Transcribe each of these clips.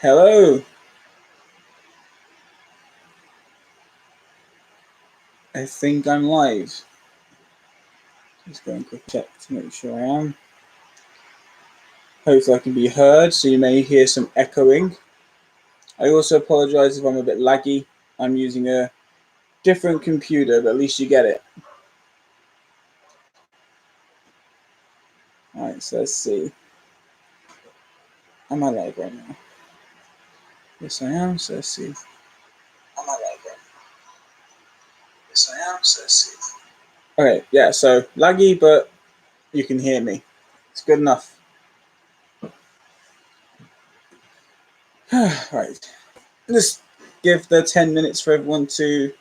Hello. I think I'm live. Just going to quick check to make sure I am. Hopefully I can be heard, so you may hear some echoing. I also apologize if I'm a bit laggy. I'm using a different computer, but at least you get it. Alright, so let's see. Am I live right now? Yes, I am, so let's see. Am I live right now? Yes, I am, so let's see. Okay, yeah, so laggy, but you can hear me. It's good enough. Right. Let's give the 10 minutes for everyone to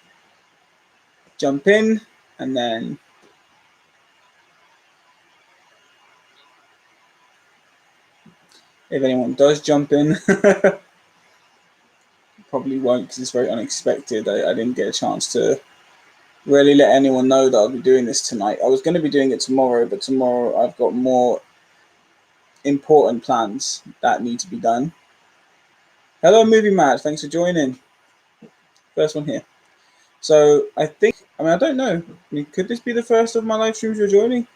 jump in, and then if anyone does jump in, probably won't because it's very unexpected. I didn't get a chance to really let anyone know that I'll be doing this tonight. I was going to be doing it tomorrow, but tomorrow I've got more important plans that need to be done. Hello, Movie Mad. Thanks for joining. First one here. So I don't know. Could this be the first of my live streams you're joining?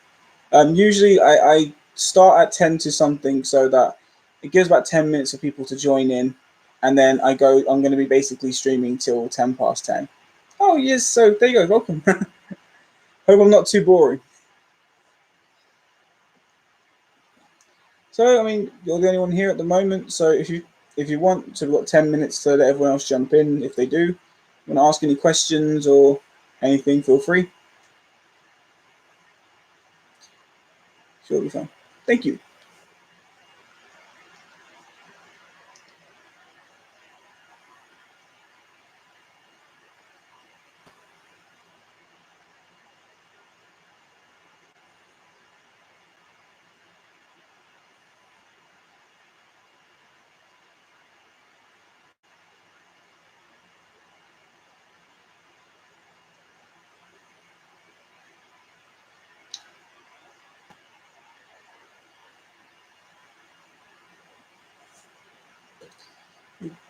Usually I start at 10 to something so that it gives about 10 minutes for people to join in. And then I'm going to be basically streaming till 10 past 10. Oh, yes. So there you go. Welcome. Hope I'm not too boring. So, I mean, you're the only one here at the moment. So if you want, so we've got 10 minutes to let everyone else jump in. If they do, want to ask any questions or anything, feel free. Sure, it'll be fine. Thank you.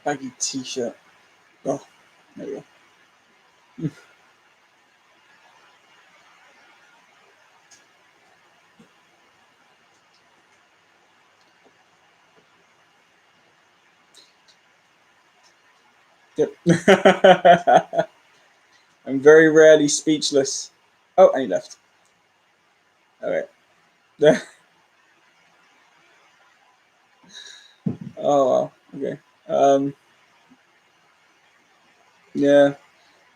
Baggy t-shirt. Oh, there you go. Yep. I'm very rarely speechless. Oh, and he left. All right. Oh, wow. Okay. Yeah.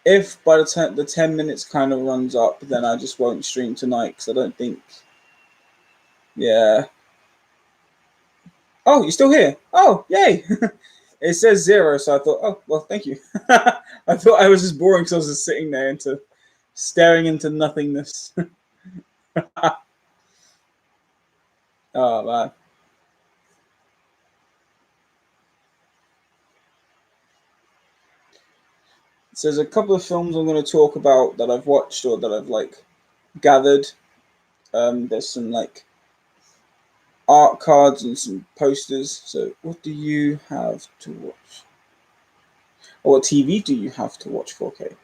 If by the time the 10 minutes kind of runs up, then I just won't stream tonight because I don't think. Yeah. Oh, you're still here. Oh, yay. It says 0, so I thought, oh, well, thank you. I thought I was just boring because I was just sitting there staring into nothingness. Oh, man. So there's a couple of films I'm going to talk about that I've watched or that I've gathered. There's some art cards and some posters. So what do you have to watch? Or what TV do you have to watch 4K?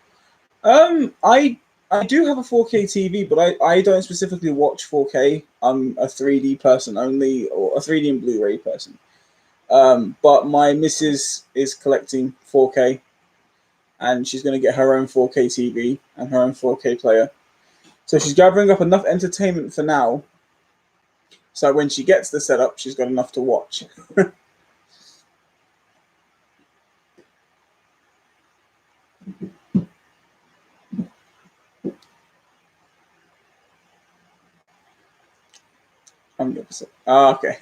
I do have a 4K TV, but I don't specifically watch 4K. I'm a 3D person only, or a 3D and Blu-ray person. But my missus is collecting 4K, and she's going to get her own 4K TV and her own 4K player. So she's gathering up enough entertainment for now, so when she gets the setup, she's got enough to watch. I'm the opposite. Ah, okay.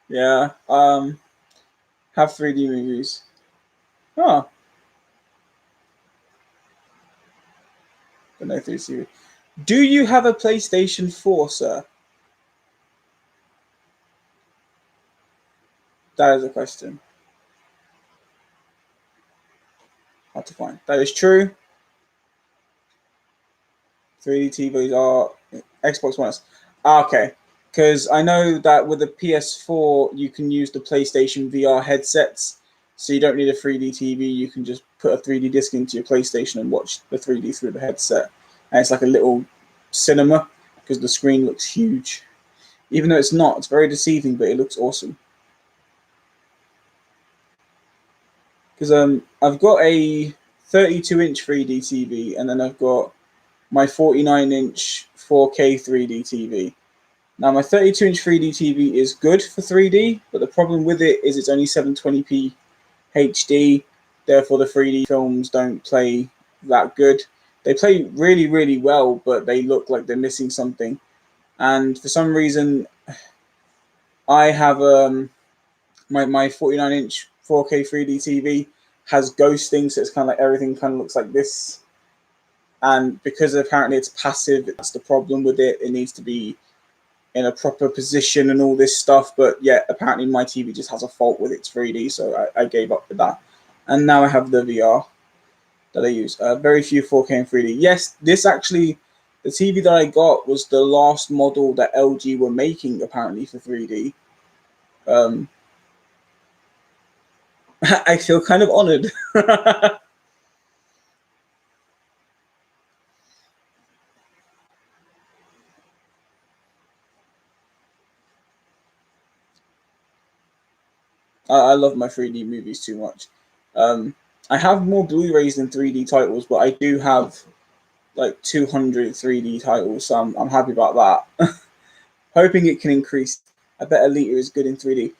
Yeah. Have 3D movies. Oh, but no 3D. Do you have a PlayStation 4, sir? That is a question. Hard to find. That is true. 3D TVs are Xbox One. Ah, okay. because I know that with the PS4 you can use the PlayStation VR headsets, so you don't need a 3D TV. You can just put a 3D disc into your PlayStation and watch the 3D through the headset, and it's like a little cinema because the screen looks huge. Even though it's not, it's very deceiving, but it looks awesome. Because I've got a 32-inch 3D TV, and then I've got my 49-inch 4K 3D TV. Now, my 32-inch 3D TV is good for 3D, but the problem with it is it's only 720p HD. Therefore, the 3D films don't play that good. They play really, really well, but they look like they're missing something. And for some reason, I have my 49-inch 4K 3D TV has ghosting, so it's kind of like everything kind of looks like this. And because apparently it's passive, that's the problem with it. It needs to be in a proper position and all this stuff. But yeah, apparently my TV just has a fault with its 3D, so I gave up with that. And now I have the VR that I use. Very few 4K and 3D. Yes, this actually, the TV that I got was the last model that LG were making apparently for 3D. Um, I feel kind of honored. I love my 3D movies too much. Um, I have more Blu-rays than 3D titles, but I do have like 200 3D titles, so I'm happy about that. Hoping it can increase. I bet Alita is good in 3D.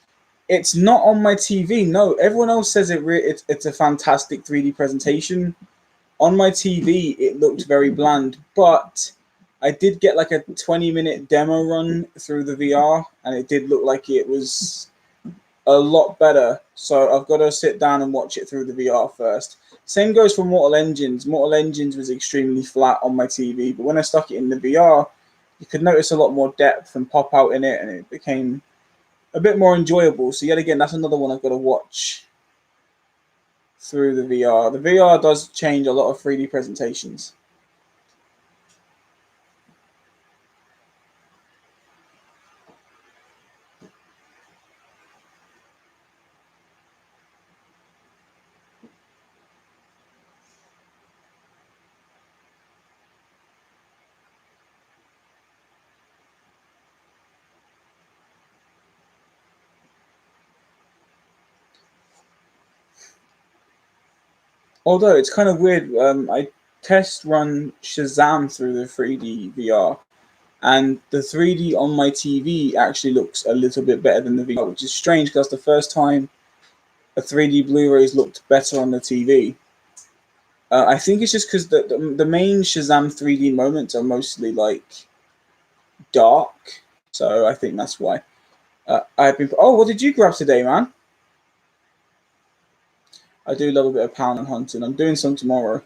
It's not on my TV. No, everyone else says it's a fantastic 3D presentation. On my TV, it looked very bland, but I did get like a 20-minute demo run through the VR, and it did look like it was a lot better. So I've got to sit down and watch it through the VR first. Same goes for Mortal Engines. Mortal Engines was extremely flat on my TV, but when I stuck it in the VR, you could notice a lot more depth and pop out in it, and it became a bit more enjoyable. So yet again, that's another one I've got to watch through the VR. The VR does change a lot of 3D presentations. Although it's kind of weird, I test run Shazam through the 3D VR, and the 3D on my TV actually looks a little bit better than the VR, which is strange because that's the first time a 3D Blu-rays looked better on the TV. I think it's just because the main Shazam 3D moments are mostly like dark, so I think that's why. I've been. Oh, what did you grab today, man? I do love a bit of pound and hunting. I'm doing some tomorrow.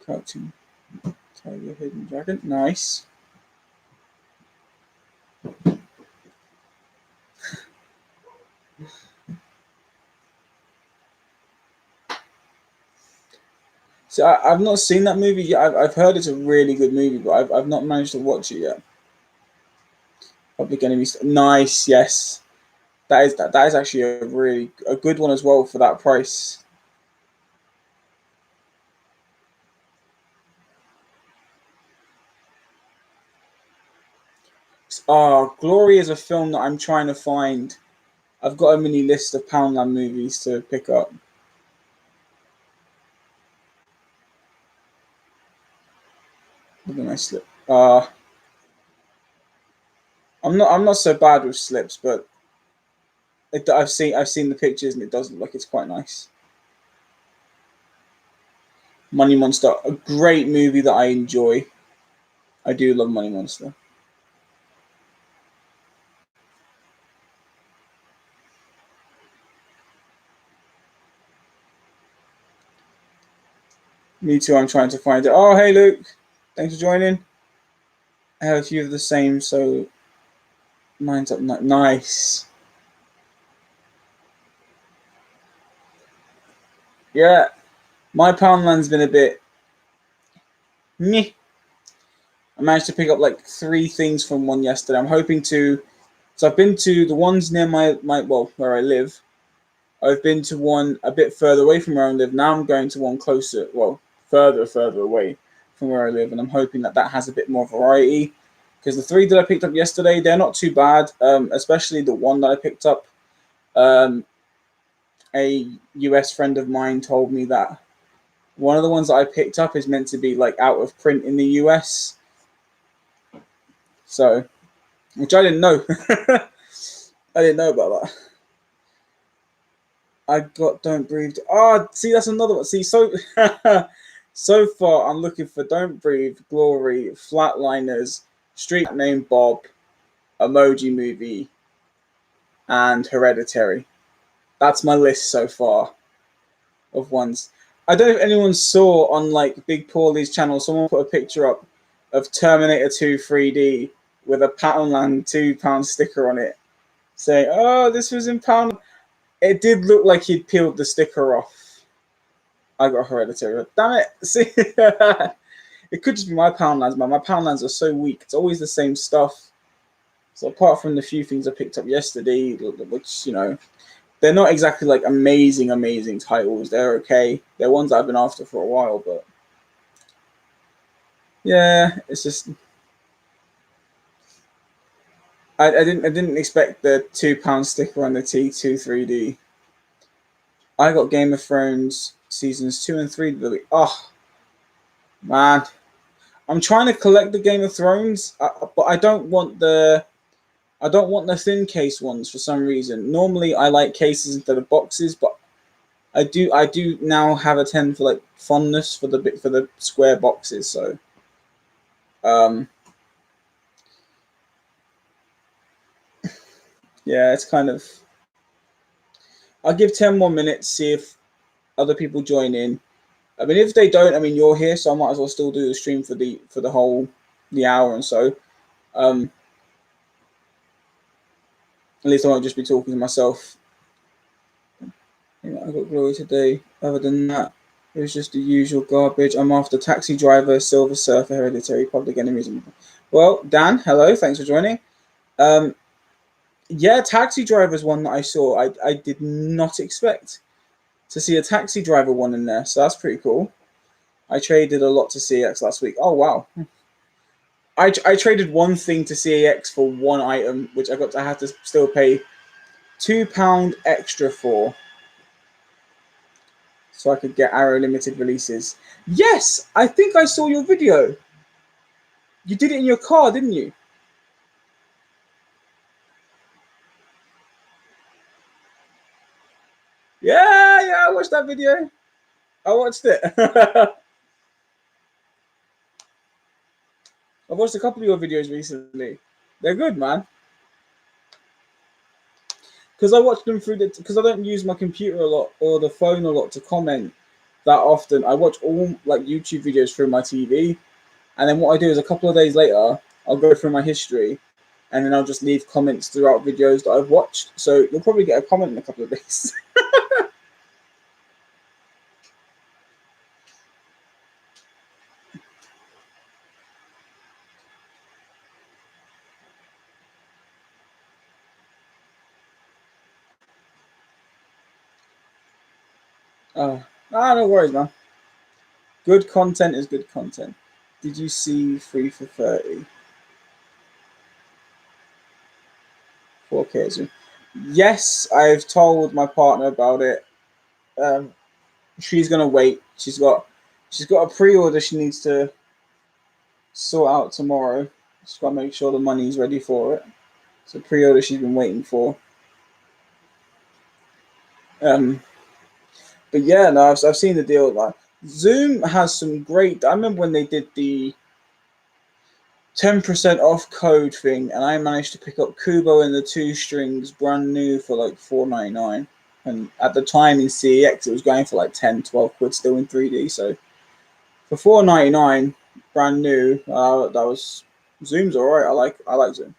Crouching Tiger, Hidden Dragon. Nice. So I've not seen that movie yet. I've heard it's a really good movie, but I've not managed to watch it yet. Public Enemy. Nice. Yes. That is actually a good one as well for that price. Glory is a film that I'm trying to find. I've got a mini list of Poundland movies to pick up. Look at my slip. I'm not so bad with slips, but I've seen the pictures and it does look like it's quite nice. Money Monster, a great movie that I enjoy. I do love Money Monster. Me too. I'm trying to find it. Oh, hey Luke, thanks for joining. I have a few of the same, so Mine's up. Nice. Yeah, my Poundland's been a bit meh. I managed to pick up like 3 things from one yesterday. I'm hoping to. So I've been to the ones near my well where I live. I've been to one a bit further away from where I live. Now I'm going to one closer, well, further away from where I live, and I'm hoping that that has a bit more variety. Because the 3 that I picked up yesterday, they're not too bad. Especially the one that I picked up. Um, a US friend of mine told me that one of the ones that I picked up is meant to be like out of print in the US. So, which I didn't know. I didn't know about that. I got Don't Breathe. Oh, see, that's another one. See, so so far I'm looking for Don't Breathe, Glory, Flatliners, Street Named Bob, Emoji Movie, and Hereditary. That's my list so far of ones. I don't know if anyone saw on like Big Paulie's channel, someone put a picture up of Terminator 2 3D with a Poundland £2 sticker on it, saying, "Oh, this was in pound." It did look like he'd peeled the sticker off. I got Hereditary. Damn it! See, it could just be my Poundlands, man. My Poundlands are so weak. It's always the same stuff. So apart from the few things I picked up yesterday, which they're not exactly like amazing titles. They're okay. They're ones I've been after for a while, but yeah, it's just I didn't expect the £2 sticker on the T2 3D. I got Game of Thrones seasons 2 and 3 the week. Oh man, I'm trying to collect the Game of Thrones, but I don't want the thin case ones for some reason. Normally I like cases instead of boxes, but I do now have a for like fondness for the square boxes. So um yeah, it's kind of. I'll give 10 more minutes, see if other people join in. I mean, if they don't, I mean, you're here, so I might as well still do the stream for the whole the hour and so. Um, at least I won't just be talking to myself. I got Glory today. Other than that, it was just the usual garbage. I'm after Taxi Driver, Silver Surfer, Hereditary, Public Enemies. Well, Dan, hello, thanks for joining. Um, yeah, Taxi Driver is one that I saw. I did not expect to see a Taxi Driver one in there, so that's pretty cool. I traded a lot to CX last week. Oh wow. I traded one thing to CAX for one item, which I had to still pay £2 extra for, so I could get Arrow limited releases. Yes, I think I saw your video. You did it in your car, didn't you? Yeah, I watched that video. I watched it. I've watched a couple of your videos recently. They're good, man. Because I watch them because I don't use my computer a lot or the phone a lot to comment that often. I watch all like YouTube videos through my TV, and then what I do is a couple of days later, I'll go through my history, and then I'll just leave comments throughout videos that I've watched. So you'll probably get a comment in a couple of days. No worries, man. Good content is good content. Did you see 3 for 30? 4K Zoom. Yes, I've told my partner about it. Um, she's gonna wait. She's got a pre-order she needs to sort out tomorrow. She's got to make sure the money's ready for it. It's a pre-order she's been waiting for. Um, but yeah, no, I've seen the deal. Like Zoom has some great. I remember when they did the 10% off code thing, and I managed to pick up Kubo and the 2 strings brand new for like $4.99. And at the time in CEX, it was going for like 10, 12 quid still in 3D. So for $4.99, brand new, that was Zoom's alright. I like Zoom.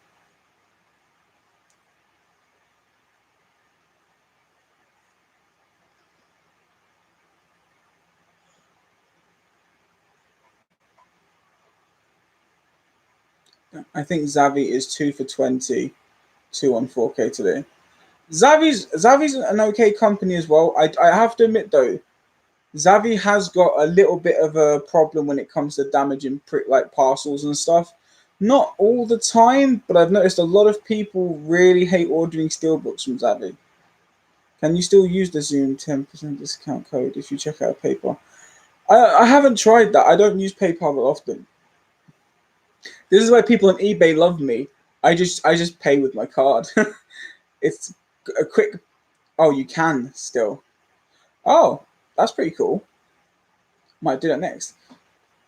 I think Xavi is 2 for 20, 2 on 4K today. Xavi's an okay company as well. I have to admit though, Xavi has got a little bit of a problem when it comes to damaging like parcels and stuff. Not all the time, but I've noticed a lot of people really hate ordering steelbooks from Xavi. Can you still use the Zoom 10% discount code if you check out PayPal? I haven't tried that. I don't use PayPal that often. This is why people on eBay love me. I just pay with my card. It's a quick. Oh, you can still. Oh, that's pretty cool. Might do that next.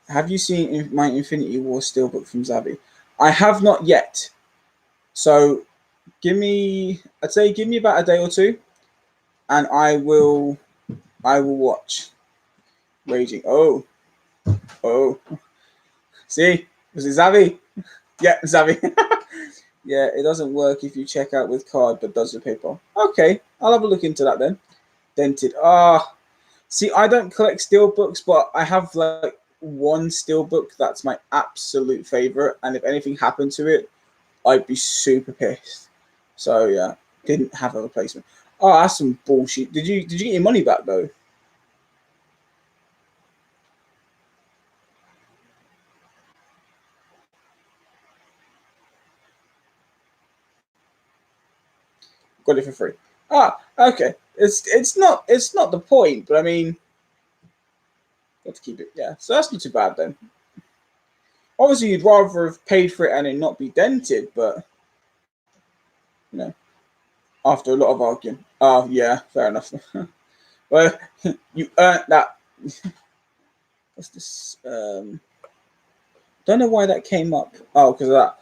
Have you seen my Infinity War steelbook from Xavi? I have not yet. So I'd say give me about a day or two, and I will watch. Raging. Oh. See, was it Xavi? Yeah, Xavi. Yeah, it doesn't work if you check out with card, but does with PayPal. Okay, I'll have a look into that then. Dented. See, I don't collect steelbooks, but I have like one steelbook that's my absolute favorite, and if anything happened to it, I'd be super pissed. So yeah, didn't have a replacement. Oh, that's some bullshit. Did you get your money back though? Got it for free. Okay. It's not the point, but I mean, got to keep it. Yeah, so that's not too bad then. Obviously, you'd rather have paid for it and it not be dented, but you know, after a lot of arguing. Oh yeah, fair enough. Well, you earned that. What's this? Don't know why that came up. Oh, because of that.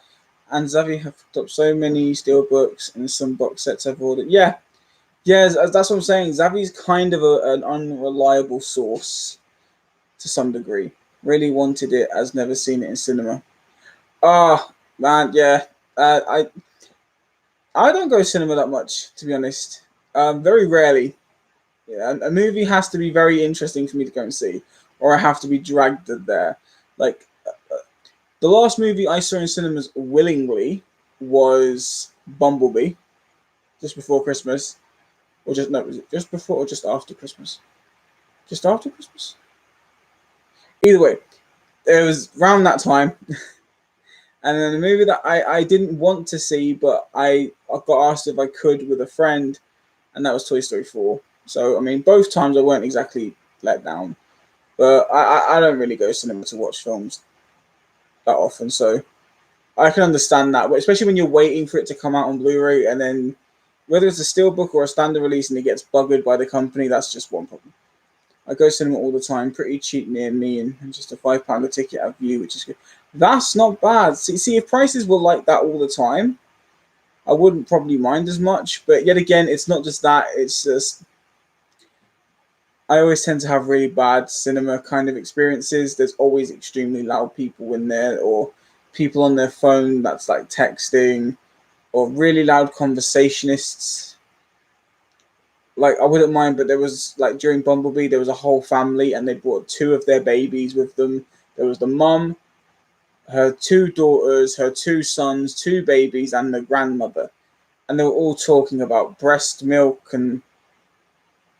And Xavi have picked up so many steelbooks and some box sets I've ordered. Yeah, yeah, that's what I'm saying. Xavi's kind of an unreliable source to some degree. Really wanted it, as never seen it in cinema. Ah, man, yeah. I don't go to cinema that much, to be honest. Very rarely. Yeah, a movie has to be very interesting for me to go and see, or I have to be dragged there. Like the last movie I saw in cinemas willingly was Bumblebee, just before Christmas, or just no, was it just before or just after Christmas? Just after Christmas. Either way, it was around that time. And then a movie that I didn't want to see, but I got asked if I could with a friend, and that was Toy Story 4. So, I mean, both times I weren't exactly let down. But I don't really go to cinema to watch films that often, so I can understand that. But especially when you're waiting for it to come out on Blu-ray, and then whether it's a steelbook or a standard release and it gets buggered by the company, that's just one problem. I go to cinema all the time, pretty cheap near me, and just a £5 a ticket at View, which is good. That's not bad. See, if prices were like that all the time, I wouldn't probably mind as much. But yet again, it's not just that. It's just I always tend to have really bad cinema kind of experiences. There's always extremely loud people in there, or people on their phone that's like texting, or really loud conversationists. Like I wouldn't mind, but there was like during Bumblebee, there was a whole family, and they brought two of their babies with them. There was the mum, her two daughters, her two sons, two babies, and the grandmother, and they were all talking about breast milk, and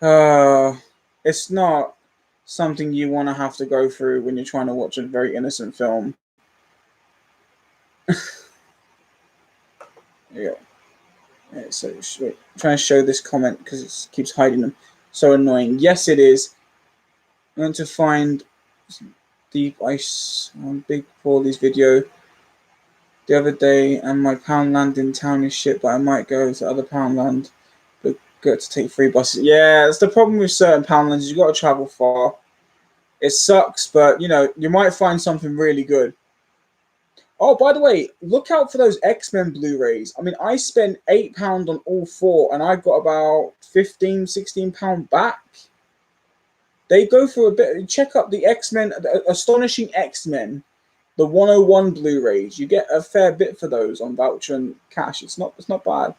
uh, it's not something you want to have to go through when you're trying to watch a very innocent film. Yeah. Yeah, so wait, I'm trying to show this comment because it keeps hiding them. So annoying. Yes, it is. I'm going to find Deep Ice on Big Paulie video the other day, and my Poundland in town is shit, but I might go to other Poundland, but got to take 3 buses. Yeah, that's the problem with certain Poundlands. You've got to travel far. It sucks, but you might find something really good. Oh, by the way, look out for those X-Men Blu-rays. I mean, I spent £8 on all four, and I got about £15, £16 back. They go for a bit. Check up the X-Men, the Astonishing X-Men, the 101 Blu-rays. You get a fair bit for those on voucher and cash. It's not bad.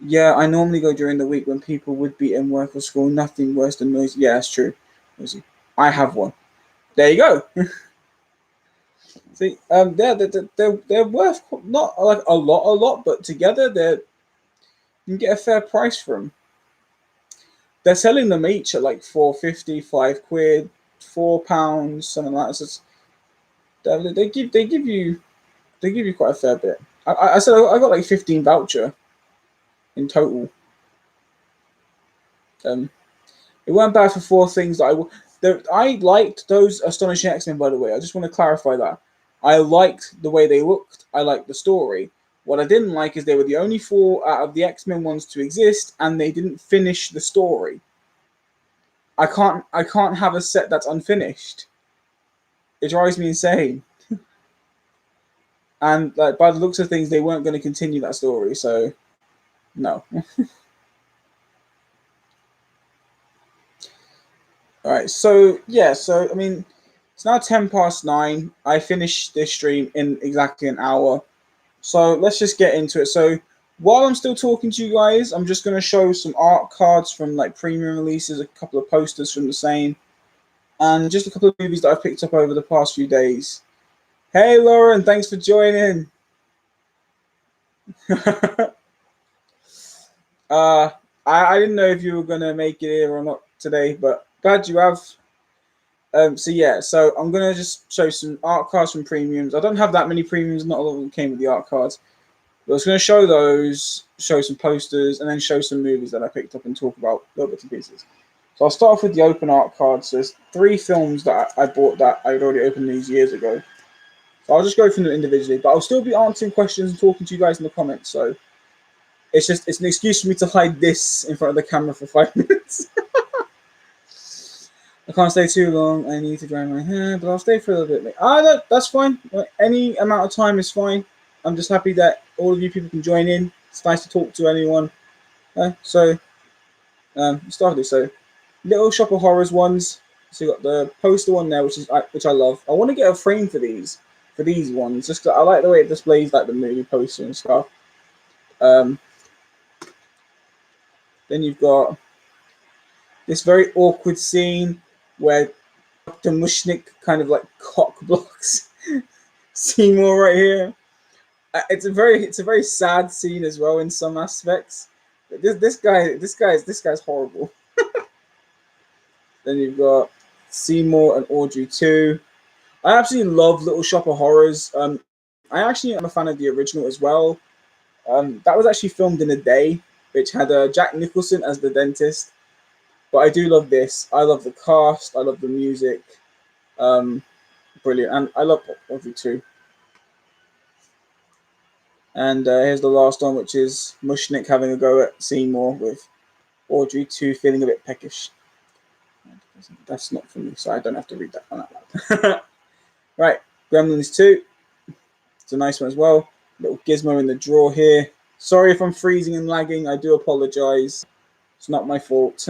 Yeah, I normally go during the week when people would be in work or school. Nothing worse than noise. Yeah, that's true. I have one. There you go. See, they're worth not like a lot, but together you can get a fair price for them. They're selling them each at like 4.50, £5, £4, something like that. So they give you quite a fair bit. I said I got like 15 voucher in total. Um, it weren't bad for four things I liked those Astonishing X-Men, by the way. I just want to clarify that. I liked the way they looked. I liked the story. What I didn't like is they were the only four out of the X-Men ones to exist, and they didn't finish the story. I can't have a set that's unfinished. It drives me insane. And like by the looks of things, they weren't going to continue that story, so no. All right, so yeah, so I mean, it's now 10 past 9. I finished this stream in exactly an hour, so let's just get into it. So while I'm still talking to you guys, I'm just going to show some art cards from like premium releases, a couple of posters from the same, and just a couple of movies that I've picked up over the past few days. Hey, Lauren, thanks for joining. uh, I didn't know if you were gonna make it here or not today, but glad you have. So yeah, so I'm gonna just show some art cards from premiums. I don't have that many premiums; not a lot of them came with the art cards. But I was gonna show those, show some posters, and then show some movies that I picked up and talk about little bits and pieces. So I'll start off with the open art cards. There's 3 films that I bought that I'd already opened these years ago. So I'll just go through them individually, but I'll still be answering questions and talking to you guys in the comments. So it's an excuse for me to hide this in front of the camera for 5 minutes. I can't stay too long. I need to dry my hair, but I'll stay for a little bit. No, that's fine. Any amount of time is fine. I'm just happy that all of you people can join in. It's nice to talk to anyone. So, start with this. So, Little Shop of Horrors ones. So you got the poster one there, which I love. I want to get a frame for these ones. Just 'cause I like the way it displays like the movie poster and stuff. Um, then you've got this very awkward scene where Dr. Mushnik kind of like cock blocks Seymour right here. It's a very sad scene as well in some aspects. This guy's horrible. Then you've got Seymour and Audrey too. I absolutely love Little Shop of Horrors. I actually am a fan of the original as well. That was actually filmed in a day, which had Jack Nicholson as the dentist. But I do love this. I love the cast. I love the music. Brilliant. And I love Audrey too. And here's the last one, which is Mushnik having a go at Seymour with Audrey 2 feeling a bit peckish. That's not for me, so I don't have to read that one out loud. Right, Gremlins 2. It's a nice one as well. Little gizmo in the drawer here. Sorry if I'm freezing and lagging. I do apologise. It's not my fault.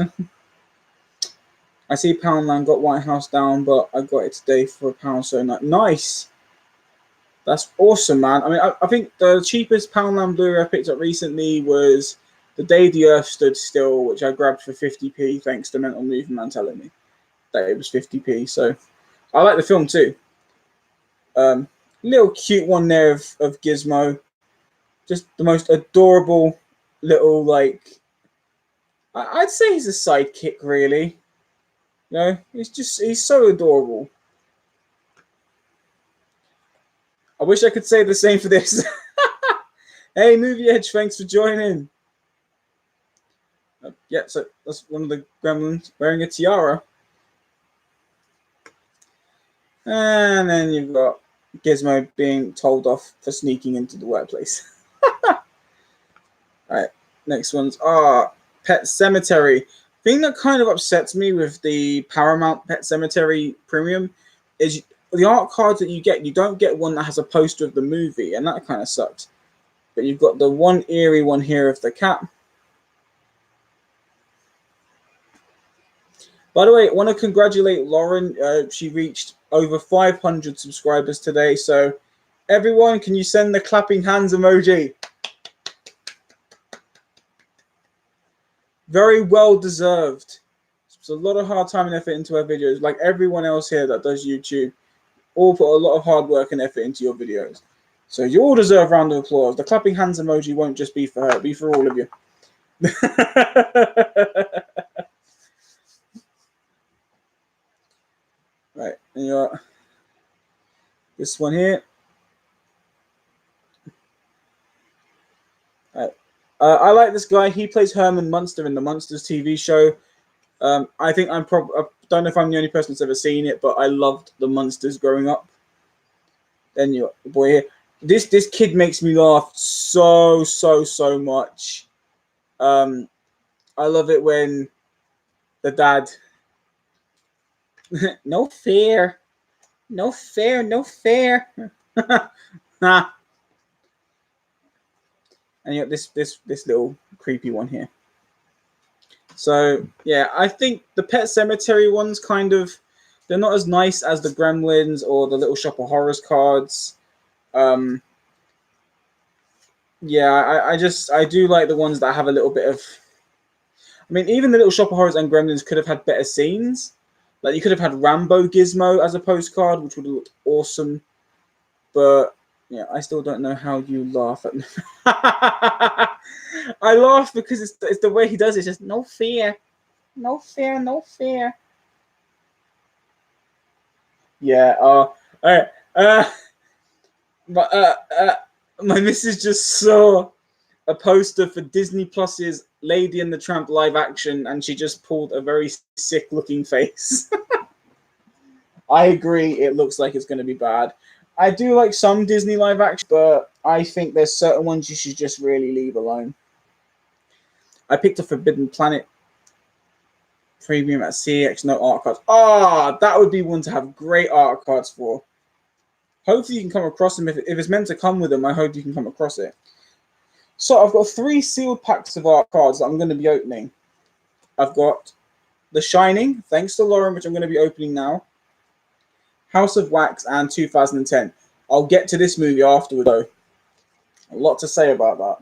I see Poundland got White House down, but I got it today for £1, so nice. That's awesome, man. I mean, I think the cheapest Poundland Blu-ray I picked up recently was The Day the Earth Stood Still, which I grabbed for 50p, thanks to Mental Movement telling me that it was 50p. So I like the film too. Little cute one there of Gizmo. Just the most adorable little, like, I'd say he's a sidekick, really. You know, he's so adorable. I wish I could say the same for this. Hey, Movie Edge, thanks for joining. Yeah, so that's one of the gremlins wearing a tiara. And then you've got Gizmo being told off for sneaking into the workplace. Alright, next one's Pet Cemetery. Thing that kind of upsets me with the Paramount Pet Cemetery Premium is the art cards that you don't get one that has a poster of the movie, and that kind of sucks. But you've got the one eerie one here of the cat. By the way, I want to congratulate Lauren. She reached over 500 subscribers today. So, everyone, can you send the clapping hands emoji? Very well deserved. It's a lot of hard time and effort into her videos, like everyone else here that does YouTube. all put a lot of hard work and effort into your videos. So you all deserve a round of applause. The clapping hands emoji won't just be for her, it'll be for all of you. Right, and you got this one here. Right. I like this guy. He plays Herman Munster in the Munsters TV show. I think I don't know if I'm the only person that's ever seen it, but I loved the Munsters growing up. Then you got the boy here. This kid makes me laugh so much. I love it when the dad, no fair, no fair, no fair. Nah. And you got this little creepy one here. So yeah, I think the Pet Cemetery ones they're not as nice as the Gremlins or the Little Shop of Horrors cards. Yeah, I do like the ones that have a little bit of. I mean, even the Little Shop of Horrors and Gremlins could have had better scenes. Like you could have had Rambo Gizmo as a postcard, which would have looked awesome. But yeah, I still don't know how you laugh at. I laugh because it's the way he does it. It's just no fear, no fear, no fear. Yeah. All right. My missus just saw a poster for Disney Plus's Lady and the Tramp live action, and she just pulled a very sick-looking face. I agree. It looks like it's going to be bad. I do like some Disney live action, but I think there's certain ones you should just really leave alone. I picked a Forbidden Planet premium at CX, no art cards. That would be one to have great art cards for. Hopefully you can come across them. If it's meant to come with them, I hope you can come across it. So I've got 3 sealed packs of art cards that I'm going to be opening. I've got The Shining, thanks to Lauren, which I'm going to be opening now. House of Wax and 2010. I'll get to this movie afterward, though. A lot to say about that.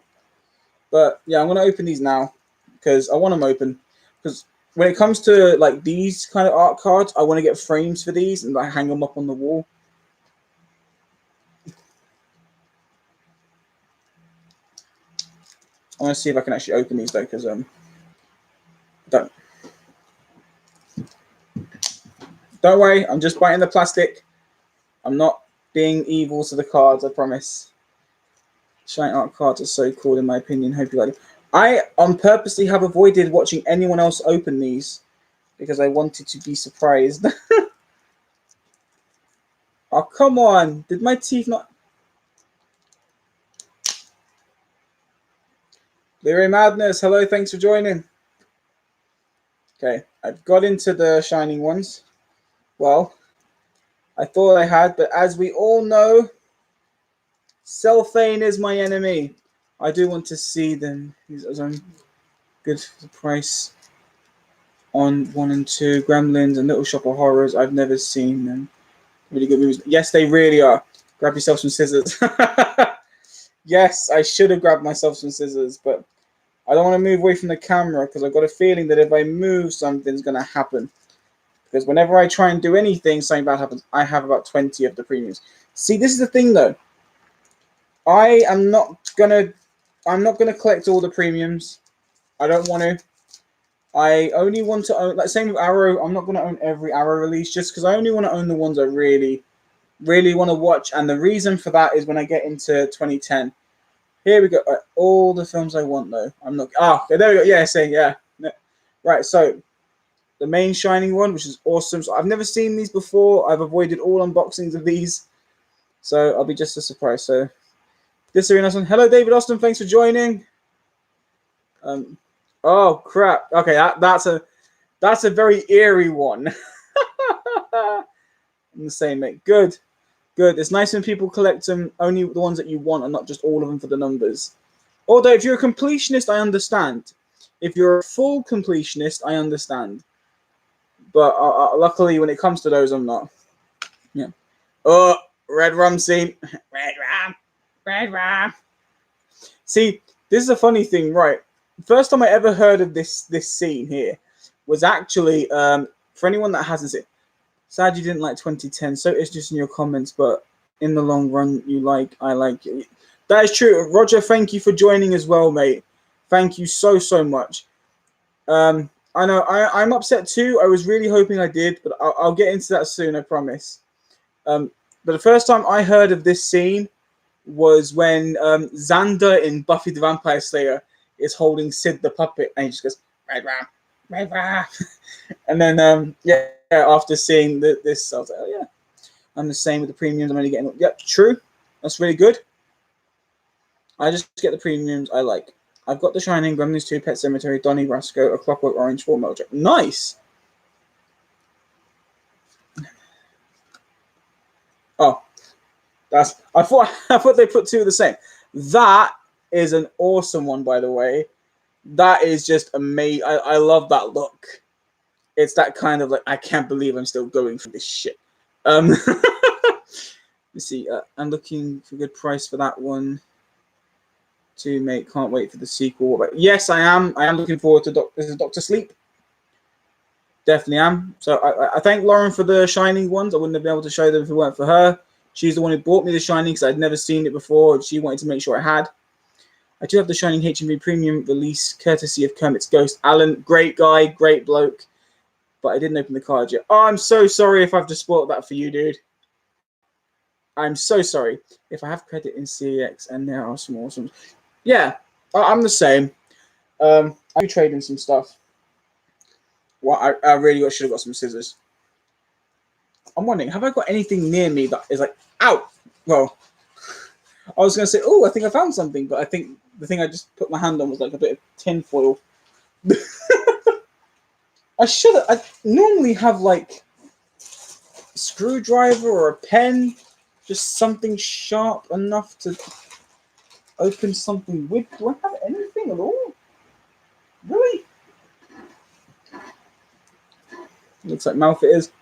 But yeah, I'm going to open these now because I want them open. Because when it comes to like these kind of art cards, I want to get frames for these and like hang them up on the wall. I want to see if I can actually open these though, because don't worry, I'm just biting the plastic. I'm not being evil to the cards, I promise. Shiny art cards are so cool in my opinion. Hope you like it. I purposely have avoided watching anyone else open these because I wanted to be surprised. Oh, come on. Did my teeth not... Lyra Madness, hello, thanks for joining. Okay, I've got into the Shining ones. Well, I thought I had, but as we all know, cellophane is my enemy. I do want to see them. These are good for the price on 1 and 2. Gremlins and Little Shop of Horrors. I've never seen them. Really good movies. Yes, they really are. Grab yourself some scissors. Yes, I should have grabbed myself some scissors, but I don't want to move away from the camera because I've got a feeling that if I move, something's going to happen. Because whenever I try and do anything, something bad happens. I have about 20 of the premiums. See, this is the thing, though. I'm not gonna collect all the premiums. I don't want to. I only want to own, like same with Arrow. I'm not going to own every Arrow release just because I only want to own the ones I really want to watch. And the reason for that is when I get into 2010. Here we go. All the films I want, though. I'm not. Okay, there we go. Yeah, saying yeah. Right. So the main Shining one, which is awesome. So I've never seen these before. I've avoided all unboxings of these, so I'll be just a surprise. So this is a nice one. Hello, David Austin. Thanks for joining. Oh crap. Okay, that's a very eerie one. I'm the same, mate. Good. It's nice when people collect them, only the ones that you want and not just all of them for the numbers. Although if you're a completionist, I understand. If you're a full completionist, I understand. But luckily, when it comes to those, I'm not. Yeah. Oh, red rum scene. Red rum. See, this is a funny thing, right? First time I ever heard of this scene here was actually, for anyone that hasn't seen, Sad you didn't like 2010. So it's just in your comments, but in the long run, I like it. That is true. Roger, thank you for joining as well, mate. Thank you so much. I know I'm upset too. I was really hoping I did, but I'll get into that soon, I promise. But the first time I heard of this scene was when Xander in Buffy the Vampire Slayer is holding Sid the puppet, and he just goes, "Red ram, red ram." And then, yeah, after seeing this, I was like, oh, yeah, I'm the same with the premiums. I'm only getting, yep, true. That's really good. I just get the premiums I like. I've got The Shining, Gremlins 2, Pet Cemetery, Donnie Brasco, A Clockwork Orange, Full Metal Jacket. Nice. Oh, I thought they put two of the same. That is an awesome one, by the way. That is just amazing. I love that look. It's that kind of like, I can't believe I'm still going through this shit. Let's see. I'm looking for a good price for that one. To mate, can't wait for the sequel. But yes, I am. I am looking forward to Doctor Sleep. Definitely am. So I thank Lauren for the Shining ones. I wouldn't have been able to show them if it weren't for her. She's the one who bought me the Shining because I'd never seen it before. She wanted to make sure I had. I do have the Shining HMV Premium release, courtesy of Kermit's Ghost. Alan, great guy, great bloke. But I didn't open the card yet. Oh, I'm so sorry if I've just spoiled that for you, dude. I'm so sorry. If I have credit in CEX and there are some awesome... Yeah, I'm the same. I do trade in some stuff. Well, I really should have got some scissors. I'm wondering, have I got anything near me that is like, ow? Well, I was going to say, oh, I think I found something, but I think the thing I just put my hand on was like a bit of tin foil. I normally have like a screwdriver or a pen, just something sharp enough to open something with. Do I have anything at all? Really? Looks like mouth it is.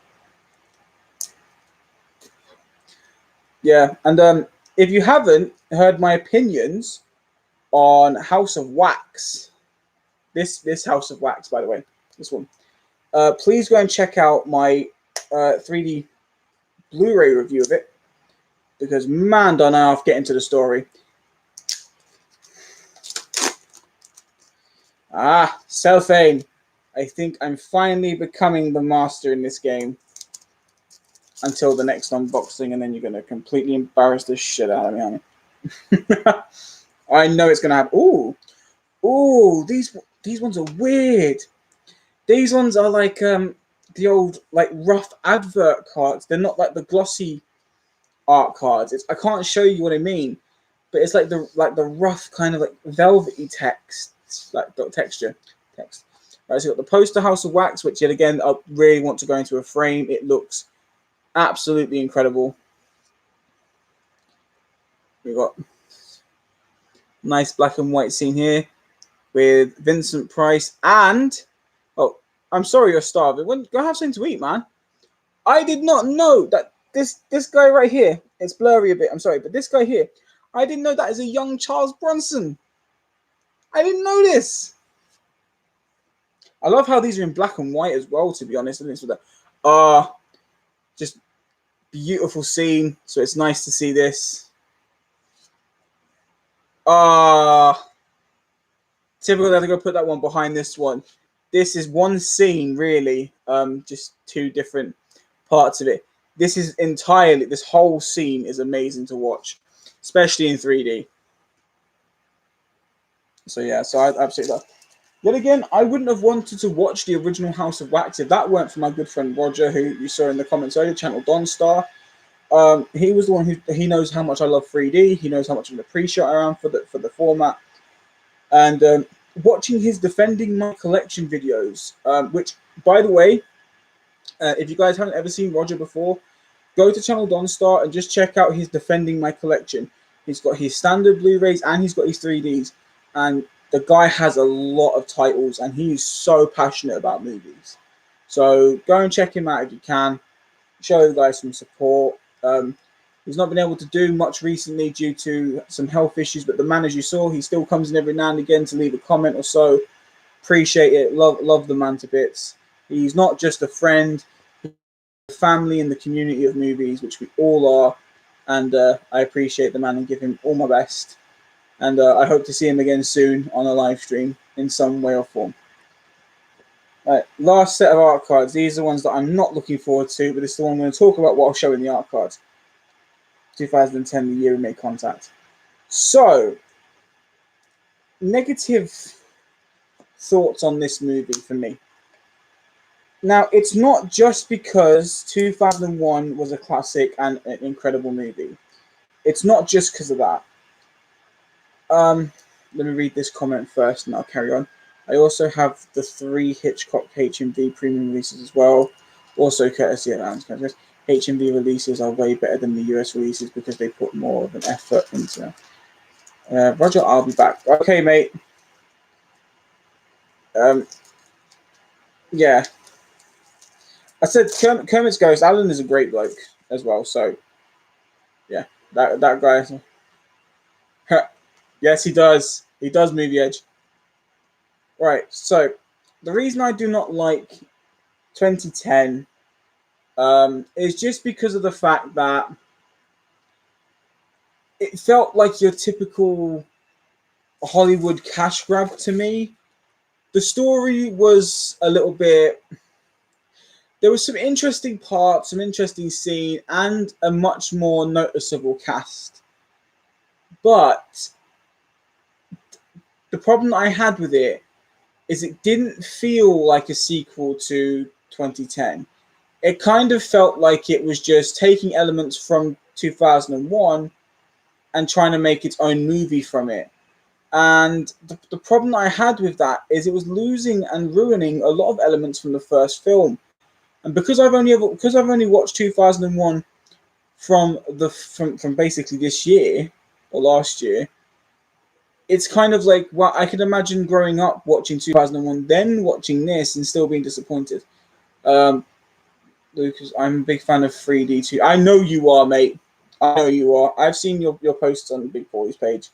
Yeah, and if you haven't heard my opinions on House of Wax, this House of Wax, by the way, this one, please go and check out my 3D Blu-ray review of it, because man, don't I have to get into the story. Self-aim. I think I'm finally becoming the master in this game. Until the next unboxing, and then you're going to completely embarrass the shit out of me, honey. I know it's going to happen. Ooh, these ones are weird. These ones are like the old like rough advert cards. They're not like the glossy art cards. I can't show you what I mean, but it's like the rough kind of like velvety text, like texture text. Right, so you got the poster House of Wax, which yet again I really want to go into a frame. It looks absolutely incredible. We got nice black and white scene here with Vincent Price and I'm sorry you're starving. Go have something to eat, man. I did not know that this guy right here. It's blurry a bit. I'm sorry, but this guy here, I didn't know that is a young Charles Bronson. I didn't know this. I love how these are in black and white as well. To be honest, and it's with that. Just beautiful scene. So it's nice to see this. Typical that I go put that one behind this one. This is one scene, really. Just two different parts of it. This whole scene is amazing to watch, especially in 3D. So yeah, so I absolutely love. Yet again, I wouldn't have wanted to watch the original House of Wax if that weren't for my good friend Roger, who you saw in the comments earlier, channel Donstar. He was the one he knows how much I love 3D. He knows how much of an appreciator I am for the format. And watching his Defending My Collection videos, which, by the way, if you guys haven't ever seen Roger before, go to channel Donstar and just check out his Defending My Collection. He's got his standard Blu-rays and he's got his 3Ds. And the guy has a lot of titles and he's so passionate about movies. So go and check him out if you can. Show the guy some support. He's not been able to do much recently due to some health issues, but the man, as you saw, he still comes in every now and again to leave a comment or so. Appreciate it. Love the man to bits. He's not just a friend. family and the community of movies, which we all are. And I appreciate the man and give him all my best. And I hope to see him again soon on a live stream in some way or form. Right, last set of art cards. These are the ones that I'm not looking forward to, but this is the one I'm going to talk about what I'll show in the art cards. 2010, the year we made contact. So, negative thoughts on this movie for me. Now, it's not just because 2001 was a classic and an incredible movie. It's not just because of that. Let me read this comment first and I'll carry on. I also have the 3 Hitchcock HMV premium releases as well, also courtesy of Alan's countries. HMV releases are way better than the US releases because they put more of an effort into them. Roger, I'll be back. Okay, mate. Yeah. I said Kermit's Ghost. Alan is a great bloke as well, so yeah, that guy. Yes, he does. He does movie edge. Right. So the reason I do not like 2010 is just because of the fact that it felt like your typical Hollywood cash grab to me. The story was a little bit. There was some interesting parts, some interesting scene, and a much more noticeable cast. But the problem I had with it is it didn't feel like a sequel to 2010. It kind of felt like it was just taking elements from 2001 and trying to make its own movie from it. And the problem I had with that is it was losing and ruining a lot of elements from the first film. And because I've only watched 2001 from basically this year or last year, it's kind of like, well, I can imagine growing up watching 2001, then watching this and still being disappointed. Lucas, I'm a big fan of 3D too. I know you are, mate. I know you are. I've seen your posts on Big Pauly's page.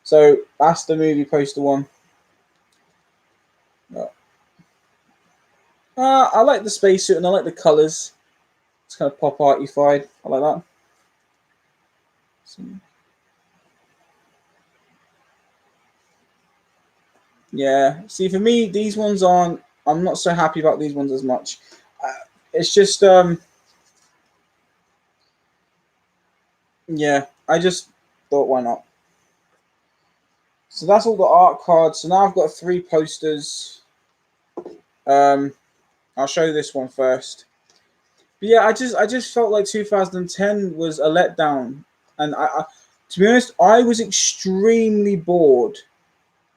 So that's the movie poster one. I like the spacesuit and I like the colours. It's kind of pop artified. I like that. So, yeah. See, for me, these ones aren't. I'm not so happy about these ones as much. It's just, yeah. I just thought, why not? So that's all the art cards. So now I've got 3 posters. I'll show you this one first. But yeah, I just felt like 2010 was a letdown, and to be honest, I was extremely bored.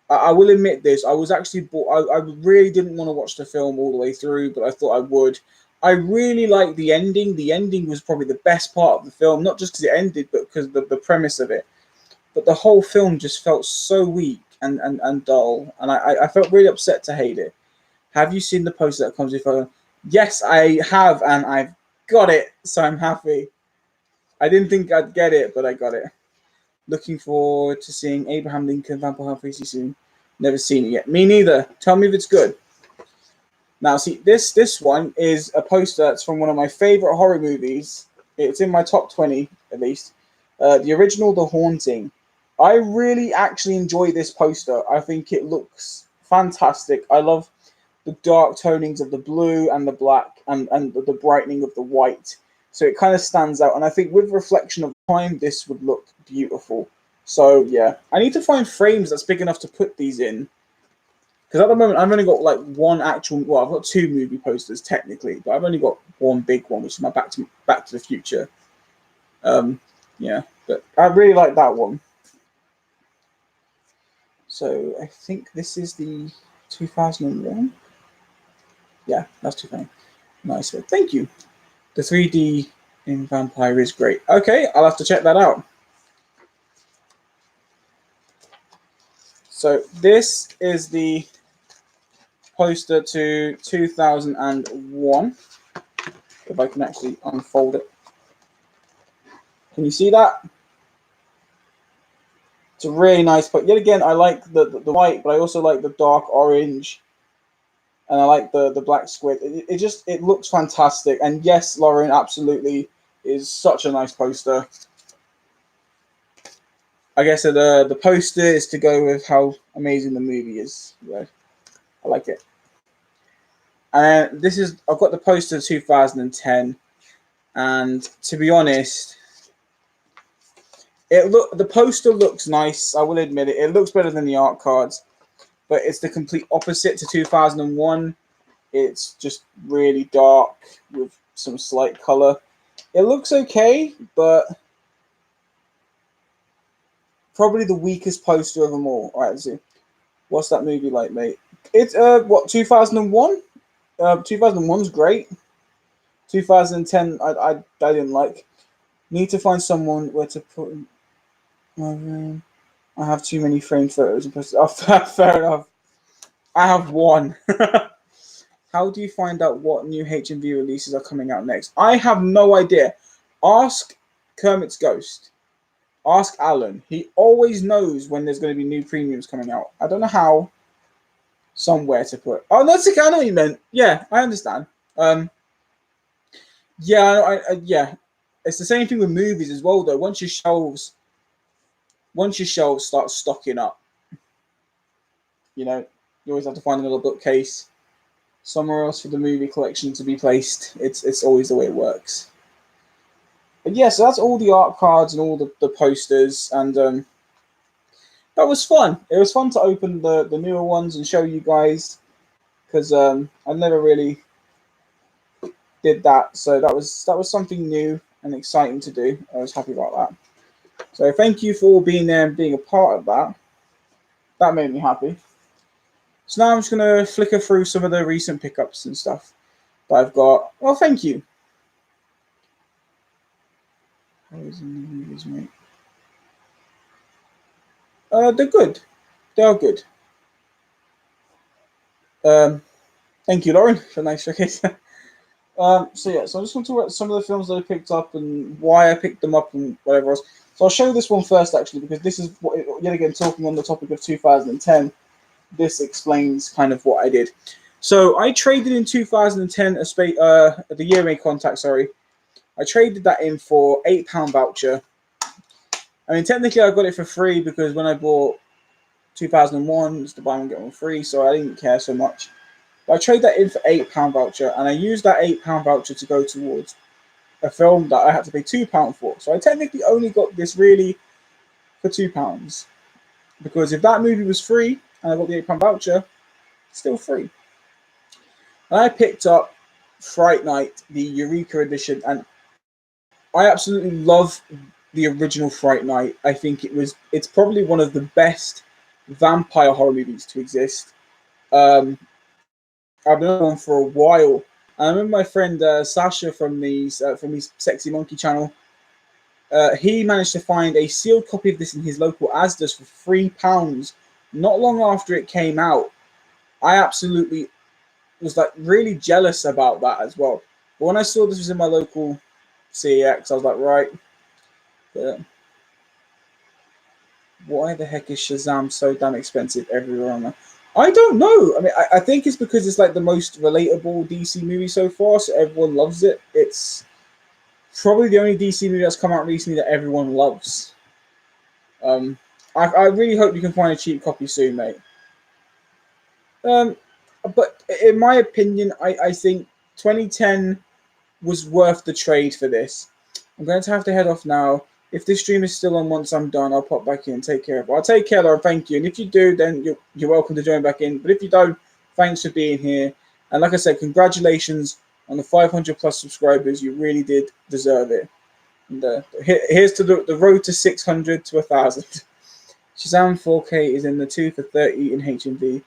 I will admit this. I was actually bored. I really didn't want to watch the film all the way through, but I thought I would. I really liked the ending. The ending was probably the best part of the film, not just because it ended, but because of the premise of it. But the whole film just felt so weak and dull, and I felt really upset to hate it. Have you seen the poster that comes with it? Yes, I have, and I've got it, so I'm happy. I didn't think I'd get it, but I got it. Looking forward to seeing Abraham Lincoln Vampire Hunter soon. Never seen it yet. Me neither. Tell me if it's good. Now, see, this one is a poster that's from one of my favorite horror movies. It's in my top 20, at least. The original, The Haunting. I really actually enjoy this poster. I think it looks fantastic. I love the dark tonings of the blue and the black and the brightening of the white. So it kind of stands out. And I think with reflection of time, this would look beautiful. So yeah, I need to find frames that's big enough to put these in. Because at the moment, I've only got like one actual. Well, I've got 2 movie posters technically, but I've only got one big one, which is my Back to the Future. Yeah, but I really like that one. So I think this is the 2001. Yeah, that's 2000. Nice. Thank you. The 3D in Vampire is great. Okay, I'll have to check that out. So this is the poster to 2001. If I can actually unfold it. Can you see that? It's a really nice, but yet again, I like the white, but I also like the dark orange. and I like the black squid. It looks fantastic. And yes, Lauren, absolutely is such a nice poster. I guess the poster is to go with how amazing the movie is. Yeah, I like it. And this is I've got the poster of 2010, and to be honest, the poster looks nice. I will admit it. It looks better than the art cards, but it's the complete opposite to 2001. It's just really dark with some slight color. It looks okay, but probably the weakest poster of them all. All right, let's see. What's that movie like, mate? It's what 2001? 2001's great. 2010, I didn't like. Need to find someone where to put in my room. I have too many framed photos and posters. Oh, fair enough. I have one. How do you find out what new HMV releases are coming out next? I have no idea. Ask Kermit's Ghost. Ask Alan. He always knows when there's going to be new premiums coming out. I don't know how. Somewhere to put. Oh, that's the kind of you meant. Yeah, I understand. Yeah, yeah. It's the same thing with movies as well, though. Once your shelves start stocking up, you know, you always have to find another bookcase somewhere else for the movie collection to be placed. It's always the way it works. But yeah, so that's all the art cards and all the posters, and that was fun. It was fun to open the newer ones and show you guys, because I never really did that, so that was something new and exciting to do. I was happy about that. So thank you for all being there and being a part of that. That made me happy. So now I'm just gonna flicker through some of the recent pickups and stuff that I've got. Well, thank you. How is the movies, mate? They're good. They are good. Thank you, Lauren, for a nice showcase. So yeah, so I'm just going to talk about some of the films that I picked up and why I picked them up and whatever else. So I'll show this one first, actually, because this is what, yet again, talking on the topic of 2010. This explains kind of what I did. So I traded in 2010 the year made contact. Sorry, I traded that in for £8 voucher. I mean, technically, I got it for free because when I bought 2001, it's the buy one get one free, so I didn't care so much. But I traded that in for £8 voucher, and I used that £8 voucher to go towards a film that I had to pay £2 for. So I technically only got this really for £2. Because if that movie was free and I got the £8 voucher, it's still free. And I picked up Fright Night, the Eureka edition, and I absolutely love the original Fright Night. I think it's probably one of the best vampire horror movies to exist. I've been on for a while. I remember my friend Sasha from his Sexy Monkey channel. He managed to find a sealed copy of this in his local Asda's for £3. Not long after it came out, I absolutely was like really jealous about that as well. But when I saw this was in my local CEX, I was like, right, why the heck is Shazam so damn expensive everywhere on there? I don't know. I mean, I think it's because it's like the most relatable DC movie so far, so everyone loves it. It's probably the only DC movie that's come out recently that everyone loves. I really hope you can find a cheap copy soon, mate. But in my opinion, I think 2010 was worth the trade for this. I'm going to have to head off now. If this stream is still on once I'm done, I'll pop back in and take care of it. I'll take care, Laura. Thank you. And if you do, then you're welcome to join back in. But if you don't, thanks for being here. And like I said, congratulations on the 500 plus subscribers. You really did deserve it. And here's to the road to 600 to 1,000. Shazam 4K is in the 2 for 30 in HMV.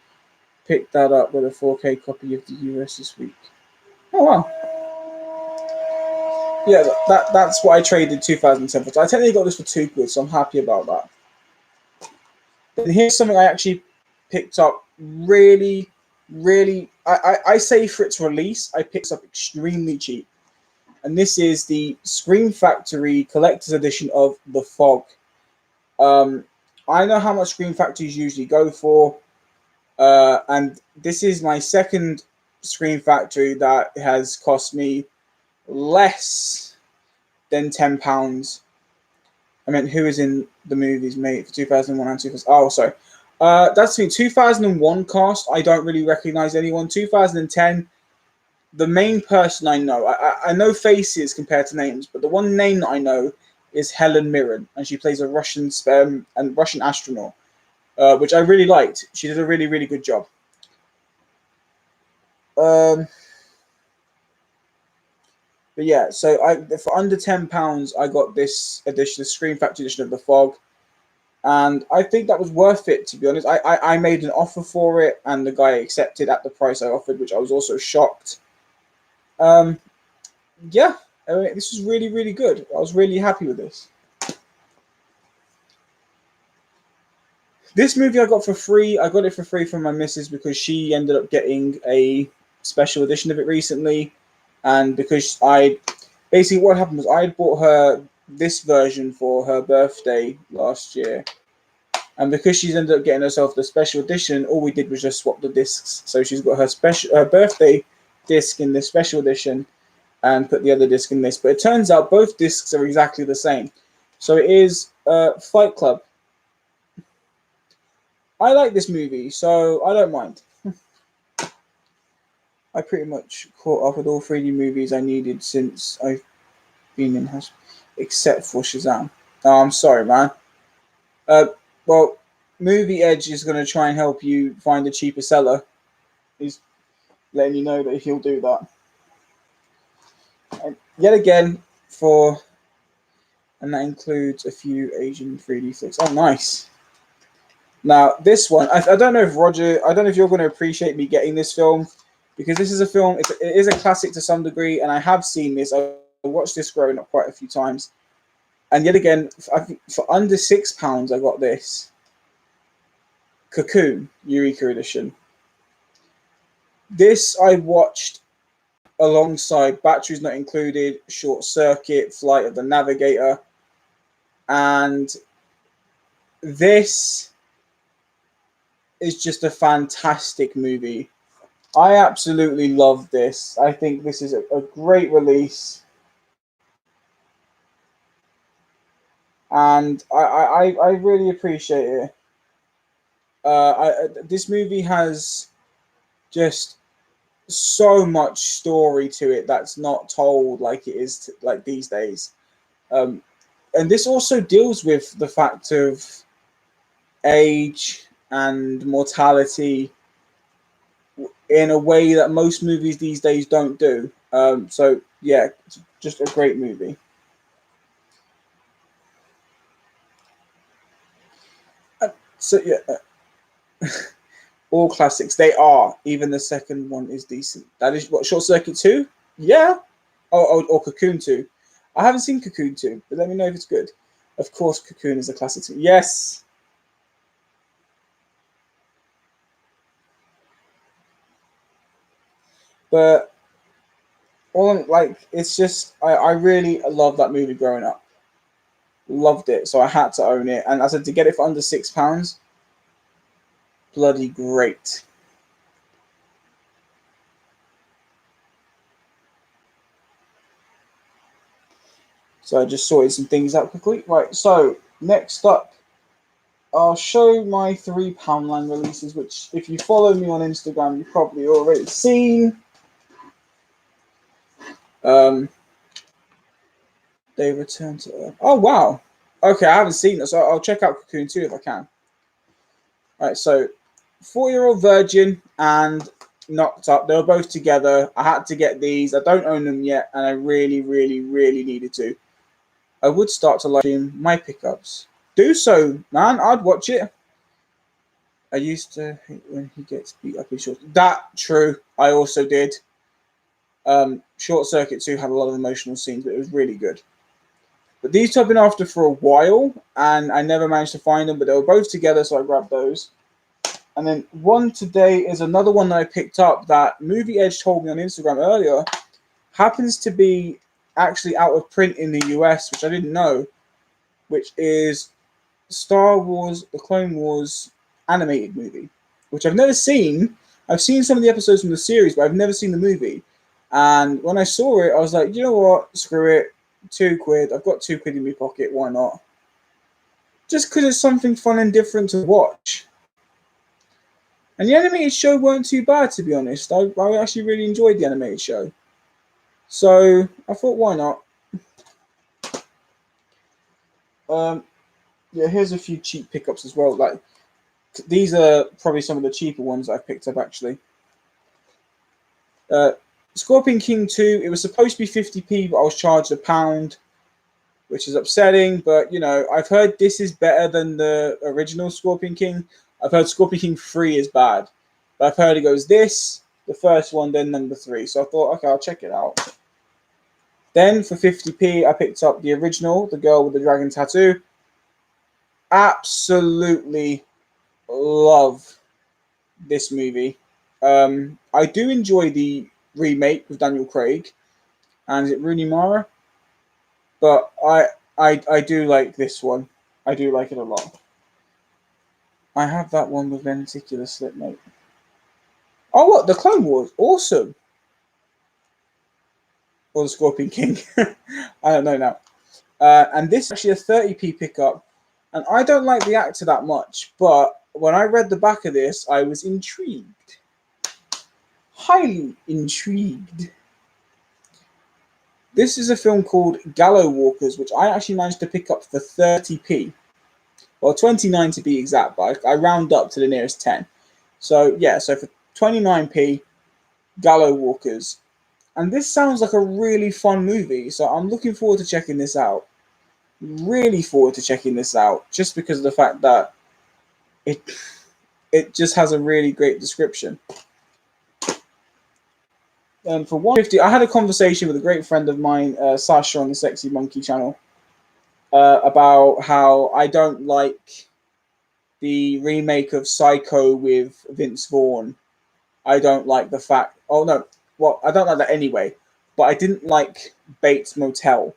Picked that up with a 4K copy of the US this week. Oh, wow. Yeah, that's what I traded 2007 for. I technically got this for £2, so I'm happy about that. And here's something I actually picked up really, really. I say for its release, I picked up extremely cheap. And this is the Scream Factory Collector's Edition of The Fog. I know how much Scream Factories usually go for. And this is my second Screen Factory that has cost me less than £10. I meant who is in the movies made for 2001 and 2000. Oh, sorry. That's me. 2001 cast, I don't really recognize anyone. 2010, the main person I know, I know faces compared to names, but the one name that I know is Helen Mirren, and she plays a Russian astronaut, which I really liked. She did a really, really good job. Um, but yeah, so for under £10, I got this edition, the Screen Factory edition of The Fog, and I think that was worth it. To be honest, I made an offer for it, and the guy accepted at the price I offered, which I was also shocked. Um, yeah, I mean, this was really, really good. I was really happy with this. This movie I got for free. I got it for free from my missus because she ended up getting a special edition of it recently, and because I basically what happened was I bought her this version for her birthday last year, and because she's ended up getting herself the special edition, all we did was just swap the discs. So she's got her birthday disc in the special edition, and put the other disc in this. But it turns out both discs are exactly the same. So it is Fight Club. I like this movie, so I don't mind. I pretty much caught up with all 3D movies I needed since I've been in hospital, except for Shazam. Oh, I'm sorry, man. Uh, well, Movie Edge is going to try and help you find a cheaper seller. He's letting you know that he'll do that. And yet again, and that includes a few Asian 3D flicks. Oh, nice. Now, this one, I don't know if Roger, I don't know if you're going to appreciate me getting this film, because this is a film, it is a classic to some degree, and I have seen this. I watched this growing up quite a few times. And yet again, for under £6, I got this. Cocoon, Eureka Edition. This I watched alongside Batteries Not Included, Short Circuit, Flight of the Navigator, and this is just a fantastic movie. I absolutely love this. I think this is a great release. And I really appreciate it. This movie has just so much story to it that's not told like it is like these days. And this also deals with the fact of age and mortality in a way that most movies these days don't do. So yeah, it's just a great movie. So yeah, all classics. They are. Even the second one is decent. That is what, Short Circuit 2? Yeah. Or Cocoon 2. I haven't seen Cocoon 2, but let me know if it's good. Of course, Cocoon is a classic too. Yes. But it's just I really love that movie growing up. Loved it, so I had to own it. And I said to get it for under £6, bloody great. So I just sorted some things out quickly. Right, so next up, I'll show my £3 releases, which if you follow me on Instagram, you've probably already seen. They return to Earth. Oh, wow. Okay, I haven't seen this, so I'll check out Cocoon 2 if I can. All right, so 4-Year-Old Virgin and Knocked Up, they were both together. I had to get these. I don't own them yet, and I really, really, really needed to. I would start to live stream my pickups. Do so, man. I'd watch it. I used to hate when he gets beat up in short. That true. I also did. Short Circuit 2 had a lot of emotional scenes, but it was really good. But these two I've been after for a while, and I never managed to find them, but they were both together, so I grabbed those. And then one today is another one that I picked up that Movie Edge told me on Instagram earlier. Happens to be actually out of print in the US, which I didn't know, which is Star Wars, The Clone Wars animated movie. which I've never seen. I've seen some of the episodes from the series, but I've never seen the movie. And when I saw it, I was like, you know what? Screw it. £2. I've got £2 in my pocket. Why not? Just because it's something fun and different to watch. And the animated show weren't too bad, to be honest. I actually really enjoyed the animated show. So I thought, why not? Yeah, here's a few cheap pickups as well. Like, these are probably some of the cheaper ones I've picked up, actually. Uh, Scorpion King 2, it was supposed to be 50p, but I was charged £1, which is upsetting. But, you know, I've heard this is better than the original Scorpion King. I've heard Scorpion King 3 is bad. But I've heard it goes this, the first one, then number 3. So I thought, okay, I'll check it out. Then for 50p, I picked up the original, The Girl with the Dragon Tattoo. Absolutely love this movie. I do enjoy the remake with Daniel Craig and is it Rooney Mara, but I do like this one. I do like it a lot. I have that one with Lenticular Slipmate. Oh, what? The Clone Wars? Awesome. Or the Scorpion King. I don't know now. And this is actually a 30p pickup. And I don't like the actor that much, but when I read the back of this, I was intrigued. Highly intrigued. This is a film called Gallows Walkers, which I actually managed to pick up for 30p. Well, 29 to be exact, but I round up to the nearest 10. So, yeah, so for 29p, Gallows Walkers. And this sounds like a really fun movie, so I'm looking forward to checking this out. Really forward to checking this out, just because of the fact that it just has a really great description. And for 150, I had a conversation with a great friend of mine, Sasha, on the Sexy Monkey channel, about how I don't like the remake of Psycho with Vince Vaughn. I don't like the fact. Oh no, well I don't like that anyway. But I didn't like Bates Motel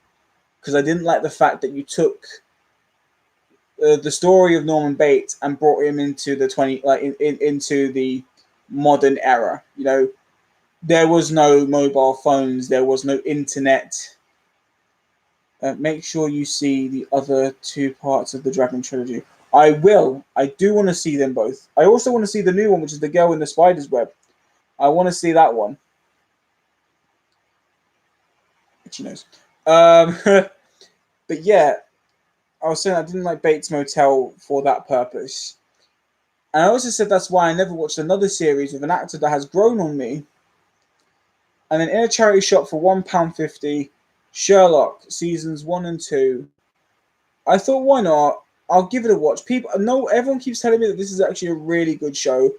because I didn't like the fact that you took the story of Norman Bates and brought him into the into the modern era. You know, there was no mobile phones, there was no internet. Make sure you see the other two parts of the Dragon trilogy. I will. I do want to see them both. I also want to see the new one, which is The Girl in the Spider's Web. I want to see that one. She knows. But yeah, I was saying I didn't like Bates Motel for that purpose. And I also said that's why I never watched another series with an actor that has grown on me. And then in a charity shop for £1.50, Sherlock seasons 1 and 2. I thought, why not? I'll give it a watch. Everyone keeps telling me that this is actually a really good show.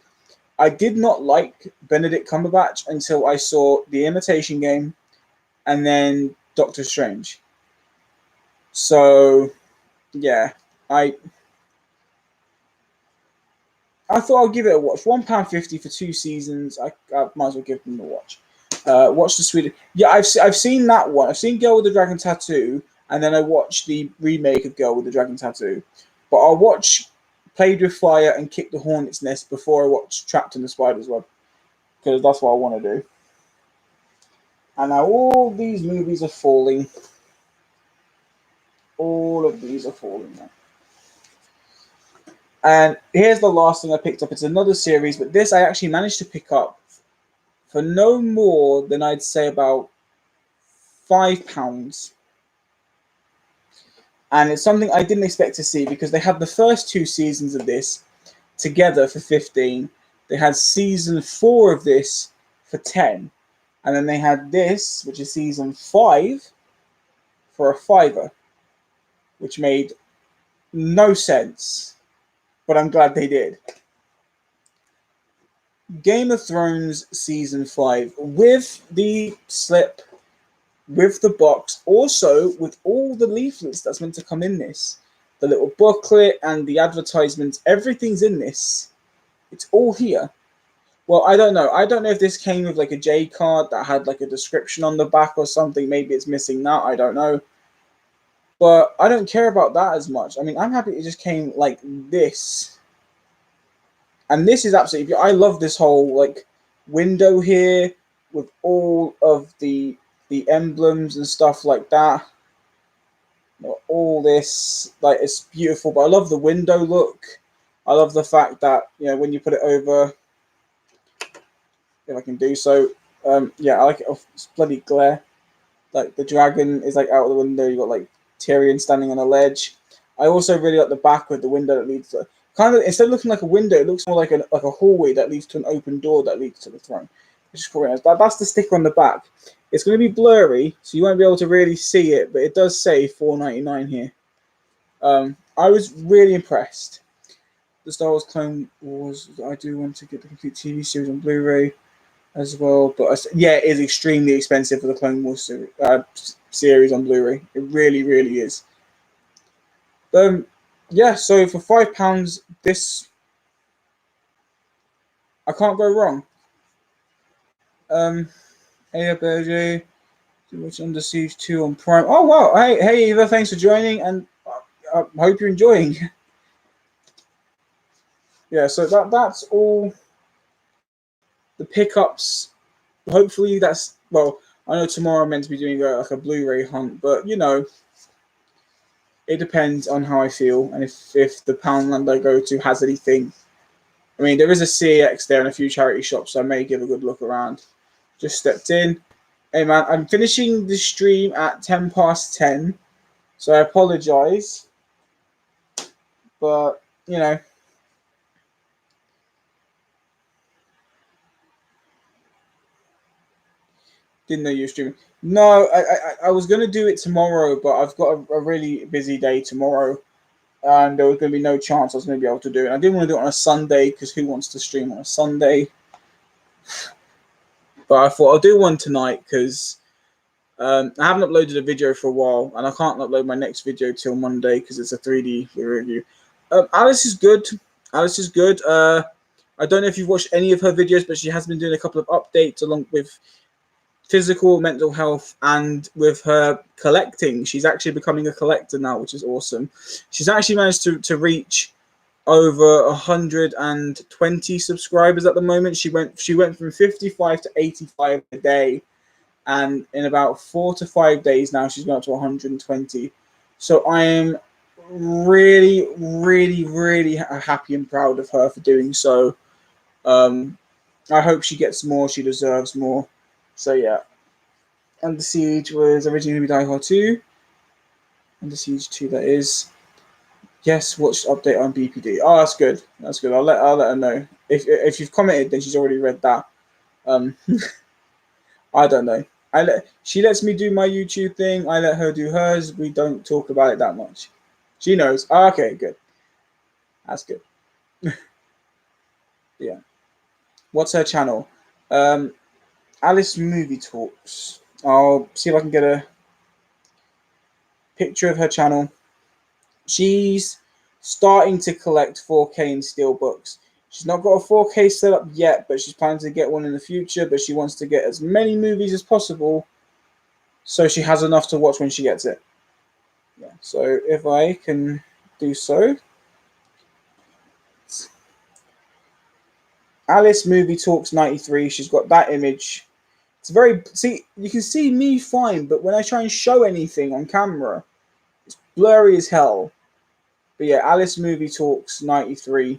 I did not like Benedict Cumberbatch until I saw The Imitation Game and then Doctor Strange. So, yeah, I thought I'll give it a watch. £1.50 for 2 seasons. I might as well give them a watch. Watch the Swedish. Yeah, I've seen that one. I've seen Girl with the Dragon Tattoo, and then I watched the remake of Girl with the Dragon Tattoo. But I'll watch Played with Fire and Kick the Hornet's Nest before I watch Trapped in the Spider's Web, because that's what I want to do. And now all these movies are falling. All of these are falling now. And here's the last thing I picked up. It's another series, but this I actually managed to pick up for no more than I'd say about £5. And it's something I didn't expect to see because they had the first 2 seasons of this together for 15. They had season 4 of this for 10. And then they had this, which is season 5, for a £5, which made no sense. But I'm glad they did. Game of Thrones season 5 with the slip, with the box, also with all the leaflets that's meant to come in this, the little booklet and the advertisements, everything's in this. It's all here. Well, I don't know. I don't know if this came with like a J card that had like a description on the back or something. Maybe it's missing that. I don't know. But I don't care about that as much. I mean, I'm happy it just came like this. And this is absolutely, I love this whole like window here with all of the emblems and stuff like that. All this, like, it's beautiful, but I love the window look. I love the fact that, you know, when you put it over, if I can do so, yeah, I like it. Oh, it's bloody glare. Like the dragon is like out of the window. You got like Tyrion standing on a ledge. I also really like the back with the window that leads to, kind of, instead of looking like a window, it looks more like a hallway that leads to an open door that leads to the throne. Which is quite nice. That's the sticker on the back. It's going to be blurry, so you won't be able to really see it, but it does say $4.99 here. I was really impressed. The Star Wars Clone Wars. I do want to get the complete TV series on Blu-ray as well, but yeah, it is extremely expensive for the Clone Wars series on Blu-ray. It really, really is. Yeah, so for £5, this I can't go wrong. Hey, Berger, watch Under Siege 2 on Prime. Oh wow! Hey, Eva, thanks for joining, and I hope you're enjoying. Yeah, so that's all the pickups. Hopefully, that's, well, I know tomorrow I'm meant to be doing like a Blu-ray hunt, but you know, it depends on how I feel and if the Poundland I go to has anything. I mean, there is a CX there and a few charity shops, so I may give a good look around. Just stepped in. Hey man, I'm finishing the stream at 10 past 10, so I apologize, but you know, didn't know you were streaming. No, I was gonna do it tomorrow, but I've got a really busy day tomorrow, and there was going to be no chance I was going to be able to do it. I didn't want to do it on a Sunday because who wants to stream on a Sunday? But I thought I'll do one tonight because I haven't uploaded a video for a while, and I can't upload my next video till Monday because it's a 3D review. Alice is good. Alice is good. I don't know if you've watched any of her videos, but she has been doing a couple of updates along with physical, mental health, and with her collecting. She's actually becoming a collector now, which is awesome. She's actually managed to reach over 120 subscribers at the moment. She went from 55 to 85 a day, and in about 4 to 5 days now she's gone up to 120. So I am really, really, really happy and proud of her for doing so. I hope she gets more. She deserves more. So yeah. Under Siege was originally going to be Die Hard 2. Under Siege 2, that is. Yes, watch update on BPD. Oh, that's good. That's good. I'll let her know. If you've commented, then she's already read that. I don't know. She lets me do my YouTube thing. I let her do hers. We don't talk about it that much. She knows. Oh, okay, good. That's good. Yeah. What's her channel? Alice Movie Talks. I'll see if I can get a picture of her channel. She's starting to collect 4K and steelbooks. She's not got a 4K setup yet, but she's planning to get one in the future. But she wants to get as many movies as possible, so she has enough to watch when she gets it. Yeah. So if I can do so, Alice Movie Talks 93. She's got that image. It's very, see, you can see me fine, but when I try and show anything on camera, it's blurry as hell. But yeah, Alice Movie Talks 93.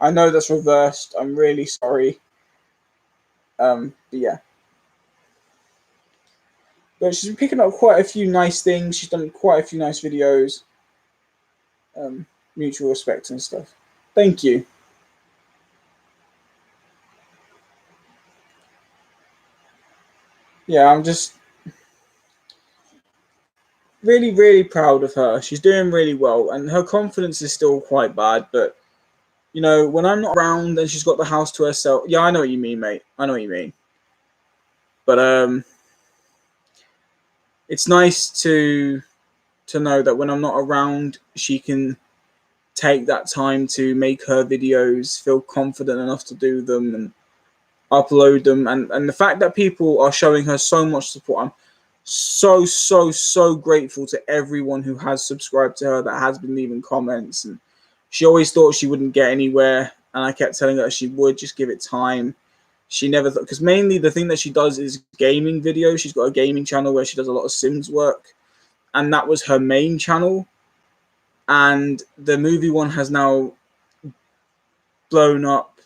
I know that's reversed. I'm really sorry. But yeah. But she's been picking up quite a few nice things. She's done quite a few nice videos. Mutual respect and stuff. Thank you. Yeah, I'm just really, really proud of her. She's doing really well, and her confidence is still quite bad, but you know, when I'm not around and she's got the house to herself, yeah, I know what you mean, mate. I know what you mean. But it's nice to know that when I'm not around, she can take that time to make her videos, feel confident enough to do them and upload them. And the fact that people are showing her so much support, I'm so grateful to everyone who has subscribed to her, that has been leaving comments. And she always thought she wouldn't get anywhere, and I kept telling her she would just give it time. She never thought, because mainly the thing that she does is gaming videos. She's got a gaming channel where she does a lot of Sims work, and that was her main channel. And the movie one has now blown up.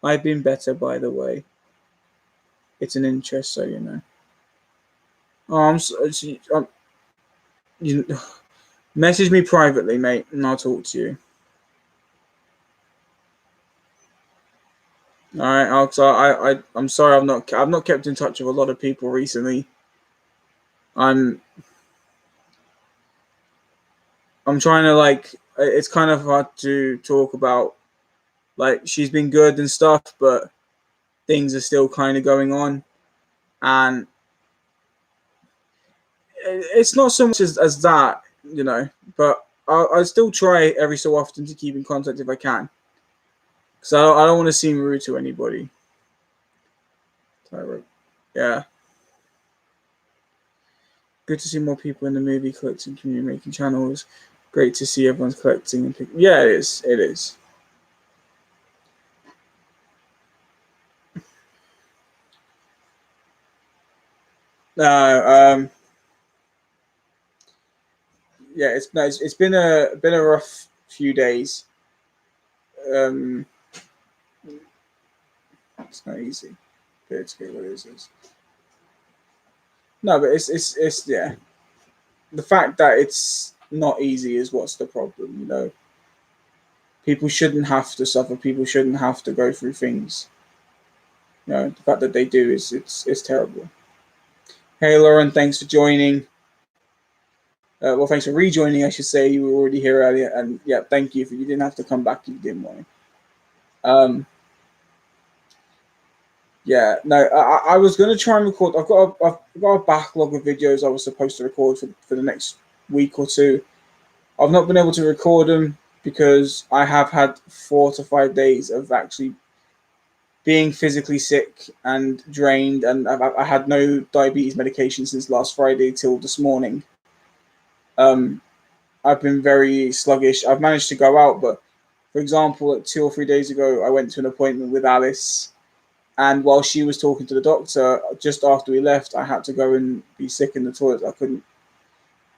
I've been better, by the way. It's an interest, so you know. Oh, you message me privately, mate, and I'll talk to you. All right, I'm sorry I've not kept in touch with a lot of people recently. I'm trying to, like, it's kind of hard to talk about, like, she's been good and stuff, but things are still kind of going on, and it's not so much as that, you know, but I still try every so often to keep in contact if I can, because I don't want to seem rude to anybody. Yeah. Good to see more people in the movie collecting community making channels. Great to see everyone's collecting and picking. Yeah, it is. It is. No, yeah, it's been a rough few days. Um, it's not easy. But it's good what it is. No, but it's yeah. The fact that it's not easy is what's the problem. You know, people shouldn't have to suffer. People shouldn't have to go through things. You know, the fact that they do is it's terrible. Hey, Lauren, thanks for joining. Well, thanks for rejoining, I should say. You were already here earlier, and yeah, thank you. You didn't have to come back if you didn't want to. Yeah, no, I was going to try and record. I've got a backlog of videos I was supposed to record for the next week or two. I've not been able to record them because I have had 4 to 5 days of actually being physically sick and drained, and I had no diabetes medication since last Friday till this morning. I've been very sluggish. I've managed to go out, but for example, like 2 or 3 days ago, I went to an appointment with Alice, and while she was talking to the doctor, just after we left, I had to go and be sick in the toilet. I couldn't.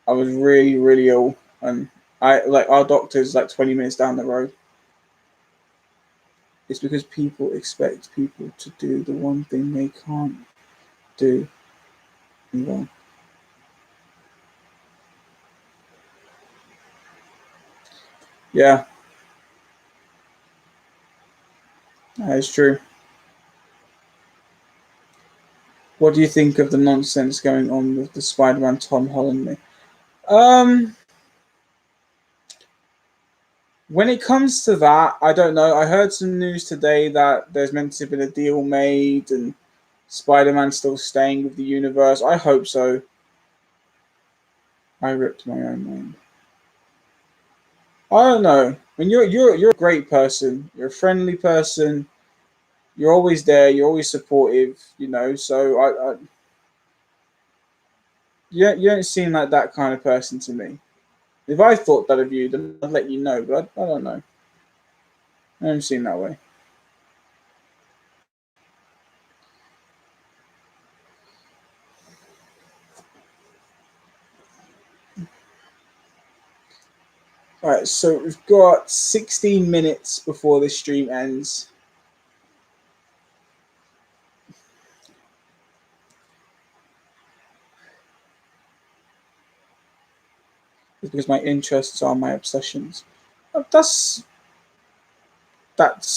I was really, really ill, and our doctor's like 20 minutes down the road. It's because people expect people to do the one thing they can't do. Well, yeah, that is true. What do you think of the nonsense going on with the Spider-Man Tom Holland? Um, when it comes to that, I don't know. I heard some news today that there's meant to have been a deal made and Spider-Man still staying with the universe. I hope so. I ripped my own mind. I don't know. I mean, you're a great person. You're a friendly person. You're always there. You're always supportive. You know. So you don't seem like that kind of person to me. If I thought that of you, then I'd let you know. But I don't know. I don't seem that way. All right. So we've got 16 minutes before this stream ends. It's because my interests are my obsessions. That's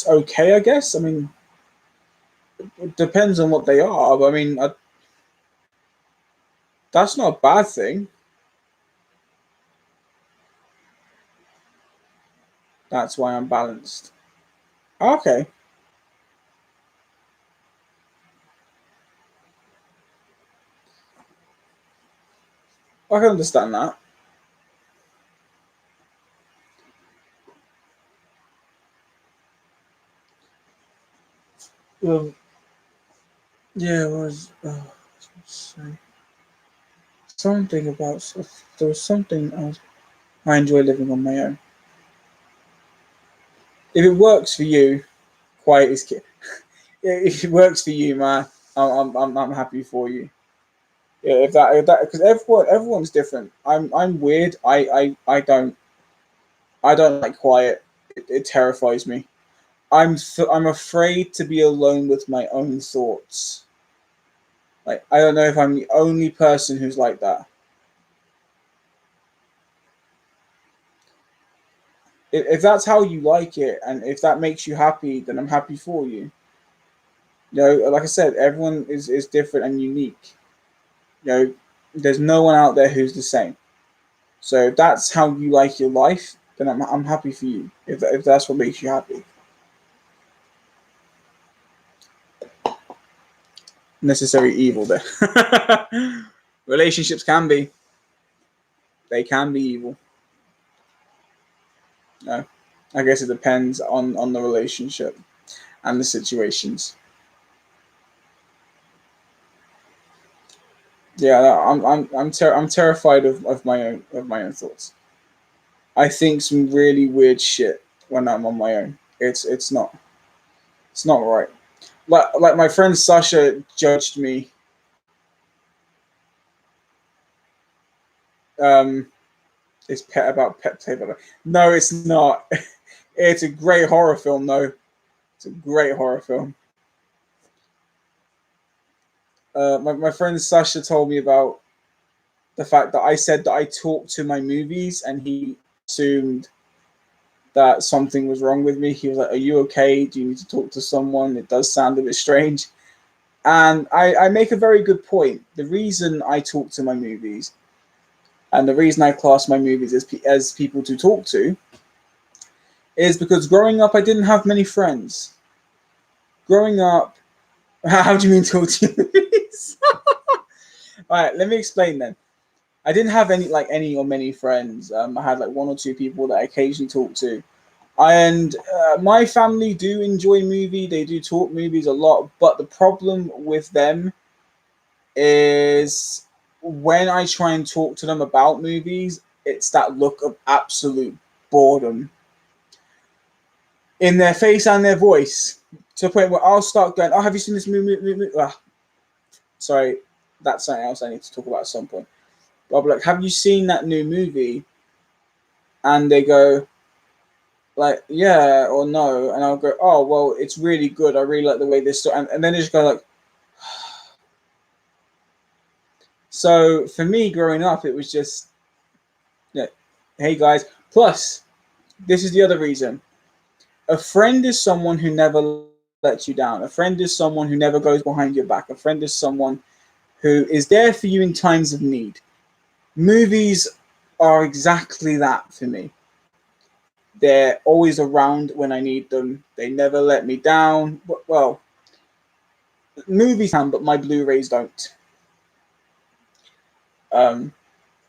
okay, I guess. I mean, it depends on what they are. But I mean, that's not a bad thing. That's why I'm balanced. Okay, I can understand that. Well, yeah, it was. something about, there was something else. I enjoy living on my own. If it works for you, quiet is kid. If it works for you, man, I'm happy for you. Yeah, if that, because everyone's different. I'm weird. I don't like quiet. It terrifies me. I'm afraid to be alone with my own thoughts. Like, I don't know if I'm the only person who's like that. If that's how you like it, and if that makes you happy, then I'm happy for you. You know, like I said, everyone is different and unique. You know, there's no one out there who's the same. So if that's how you like your life, then I'm happy for you. If that's what makes you happy. Necessary evil there. Relationships can be. They can be evil. No, I guess it depends on the relationship and the situations. Yeah, no, I'm terrified of my own thoughts. I think some really weird shit when I'm on my own. It's not right. Like my friend Sasha judged me. Um, it's pet about pet tape. No, it's not. It's a great horror film though. It's a great horror film. My friend Sasha told me about the fact that I said that I talk to my movies, and he assumed that something was wrong with me. He was like, "Are you okay? Do you need to talk to someone?" It does sound a bit strange. And I make a very good point. The reason I talk to my movies, and the reason I class my movies as people to talk to, is because growing up, I didn't have many friends. Growing up, how do you mean talk to your movies? All right, let me explain then. I didn't have any or many friends. I had like one or two people that I occasionally talk to, and my family do enjoy movie. They do talk movies a lot, but the problem with them is when I try and talk to them about movies, it's that look of absolute boredom in their face and their voice, to the point where I'll start going, "Oh, have you seen this movie?" Sorry, that's something else I need to talk about at some point. But I'll be like, "Have you seen that new movie?" And they go, like, "Yeah" or "No," and I'll go, "Oh, well, it's really good. I really like the way this," and then they just go like. So for me, growing up, it was just, yeah, hey guys. Plus, this is the other reason. A friend is someone who never lets you down. A friend is someone who never goes behind your back. A friend is someone who is there for you in times of need. Movies are exactly that for me. They're always around when I need them. They never let me down. Well, movies can, but my Blu-rays don't. Um,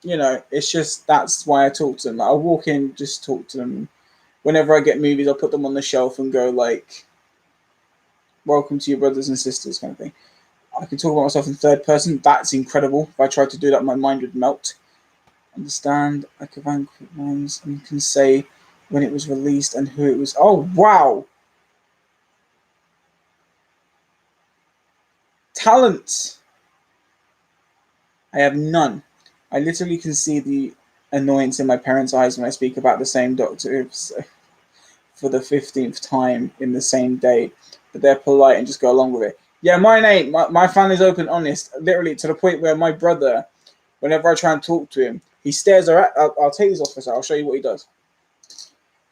you know, it's just that's why I talk to them. I'll walk in, just talk to them. Whenever I get movies, I'll put them on the shelf and go like, "Welcome to your brothers and sisters," kind of thing. I can talk about myself in third person. That's incredible. If I tried to do that, my mind would melt. Understand? I can rank ones and can say when it was released and who it was. Oh wow, talent! I have none. I literally can see the annoyance in my parents' eyes when I speak about the same Doctor for the 15th time in the same day, but they're polite and just go along with it. Yeah, mine ain't. My family's open, honest, literally to the point where my brother, whenever I try and talk to him, he stares. I'll take this off for a second. I'll show you what he does.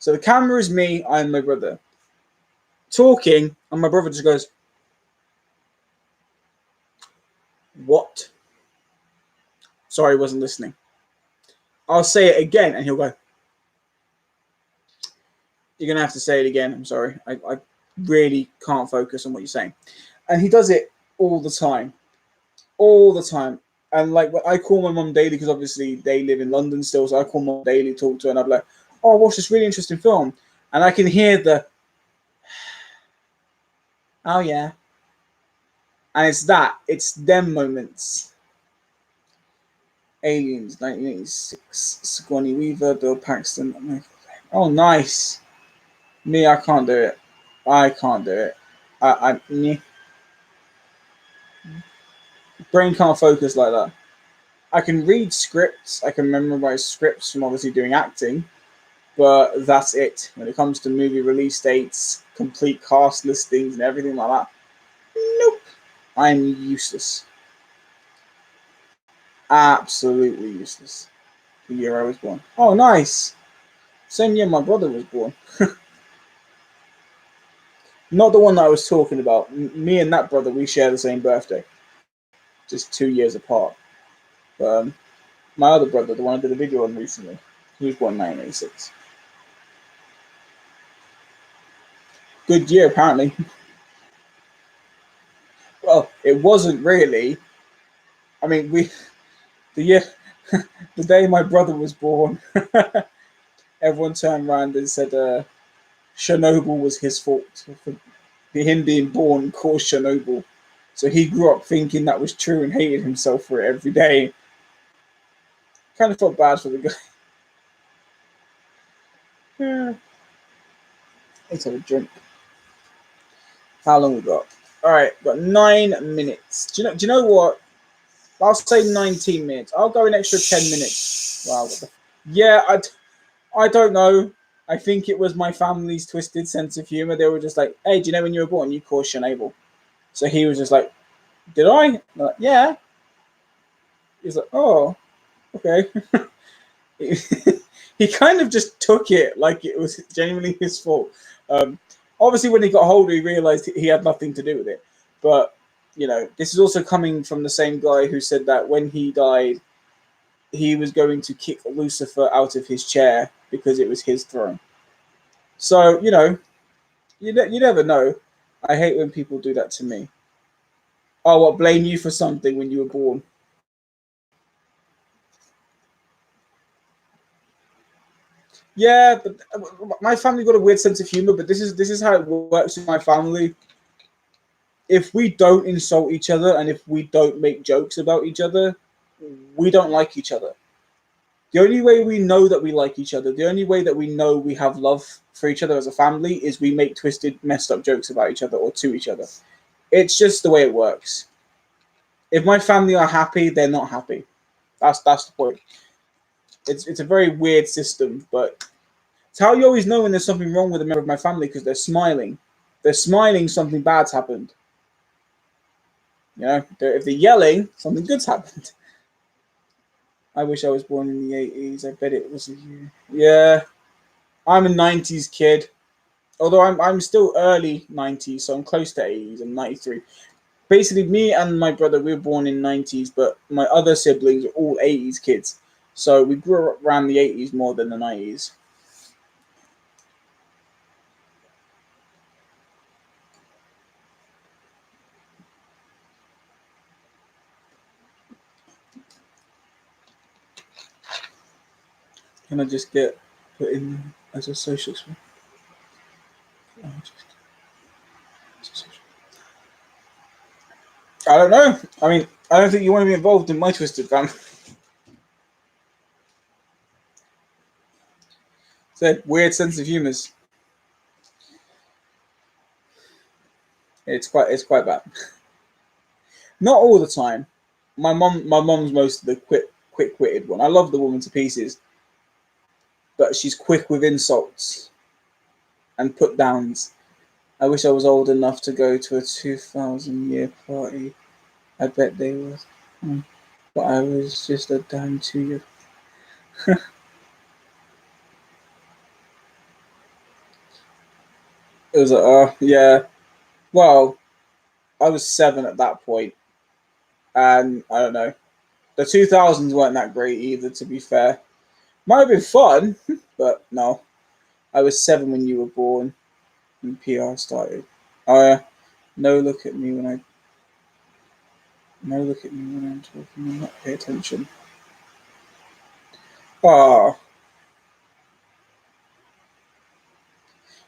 So the camera is me, I'm my brother talking, and my brother just goes, "What?" Sorry, I wasn't listening. I'll say it again, and he'll go, "You're gonna have to say it again. I'm sorry. I really can't focus on what you're saying." And he does it all the time, all the time. And like, I call my mum daily because obviously they live in London still, so I call mum daily, talk to her, and I'm like, "Oh, I watched this really interesting film," and I can hear the, "Oh yeah," and it's them moments. Aliens, 1986. Sigourney Weaver, Bill Paxton. Oh, nice. Me, I can't do it. I can't do it. Me, brain can't focus like that. I can read scripts. I can memorize scripts from obviously doing acting, but that's it. When it comes to movie release dates, complete cast listings, and everything like that, nope. I'm useless. Absolutely useless. The year I was born. Oh, nice. Same year my brother was born. Not the one that I was talking about. Me and that brother, we share the same birthday, just 2 years apart. But my other brother, the one I did a video on recently, he was born in 1986. Good year, apparently. Well, it wasn't really. I mean, the year, the day my brother was born, everyone turned around and said Chernobyl was his fault for him being born caused Chernobyl. So he grew up thinking that was true and hated himself for it every day. Kind of felt bad for the guy. Yeah. Let's have a drink. How long we got? All right, got 9 minutes. Do you know what? I'll say 19 minutes. I'll go an extra 10 minutes. Wow. Yeah, I don't know. I think it was my family's twisted sense of humor. They were just like, "Hey, do you know when you were born, you caused Chernobyl?" So he was just like, "Did I?" I'm like, yeah. He's like, "Oh, okay." He kind of just took it like it was genuinely his fault. Um, Obviously, when he got older, he realized he had nothing to do with it. But this is also coming from the same guy who said that when he died, he was going to kick Lucifer out of his chair because it was his throne. So you never know. I hate when people do that to me. Oh, what, blame you for something when you were born? Yeah, but my family got a weird sense of humor. But this is how it works in my family. If we don't insult each other and if we don't make jokes about each other, we don't like each other. The only way we know that we like each other, the only way that we know we have love for each other as a family is we make twisted, messed up jokes about each other or to each other. It's just the way it works. If my family are happy, they're not happy. That's the point. It's a very weird system, but it's how you always know when there's something wrong with a member of my family because they're smiling. They're smiling, something bad's happened. If they're yelling, something good's happened. I wish I was born in the 80s. I bet it was a year. Yeah, I'm a 90s kid. Although I'm still early 90s, so I'm close to 80s. I'm 93. Basically, me and my brother, we were born in 90s, but my other siblings are all 80s kids. So we grew up around the 80s more than the 90s. Can I just get put in as a social experiment? I don't know. I mean, I don't think you want to be involved in my twisted family. Said weird sense of humours. It's quite bad. Not all the time. My mom's most of the quick-witted one. I love the woman to pieces, but she's quick with insults and put downs. I wish I was old enough to go to a 2000-year party. I bet they was. But I was just a damn 2 year. It was like, oh, yeah. Well, I was 7 at that point, and I don't know. The 2000s weren't that great either, to be fair. Might have been fun, but no. I was 7 when you were born, when PR started. Oh, yeah. No, look at me when I. No, look at me when I'm talking. I'm not pay attention. Oh,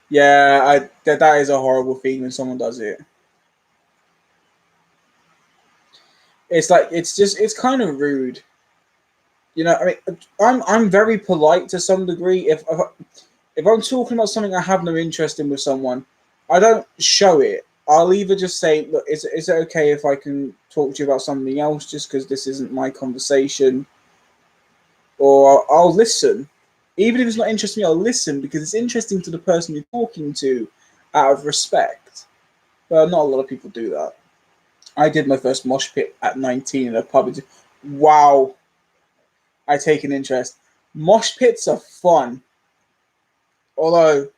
yeah. That is a horrible thing when someone does it. It's like it's kind of rude. You know, I mean, I'm very polite to some degree. If I'm talking about something I have no interest in with someone, I don't show it. I'll either just say, look, is it okay if I can talk to you about something else just because this isn't my conversation? Or I'll listen. Even if it's not interesting me, I'll listen because it's interesting to the person you're talking to out of respect. Well, not a lot of people do that. I did my first mosh pit at 19 in a pub. Wow, I take an interest. Mosh pits are fun. Although,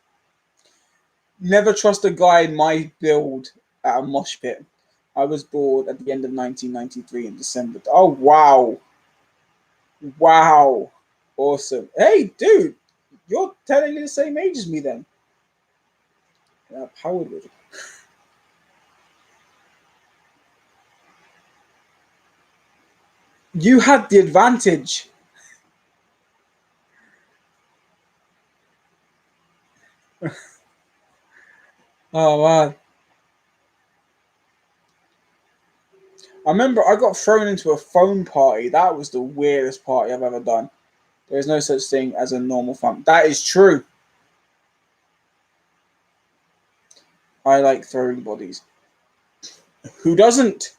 never trust a guy in my build at a mosh pit. I was bored at the end of 1993 in December. Oh, wow. Wow. Awesome. Hey, dude, you're technically the same age as me then. Yeah, Howard would. You had the advantage. Oh, man. I remember I got thrown into a phone party. That was the weirdest party I've ever done. There is no such thing as a normal fun. That is true. I like throwing bodies. Who doesn't?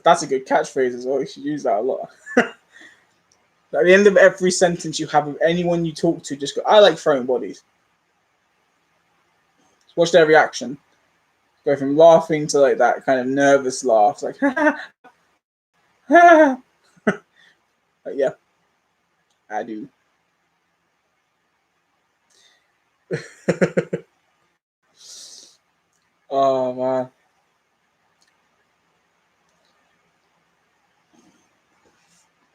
That's a good catchphrase as well. You should use that a lot. At the end of every sentence you have with anyone you talk to, just go, I like throwing bodies. Just watch their reaction. Go from laughing to like that kind of nervous laugh. Like, like, yeah, I do. Oh,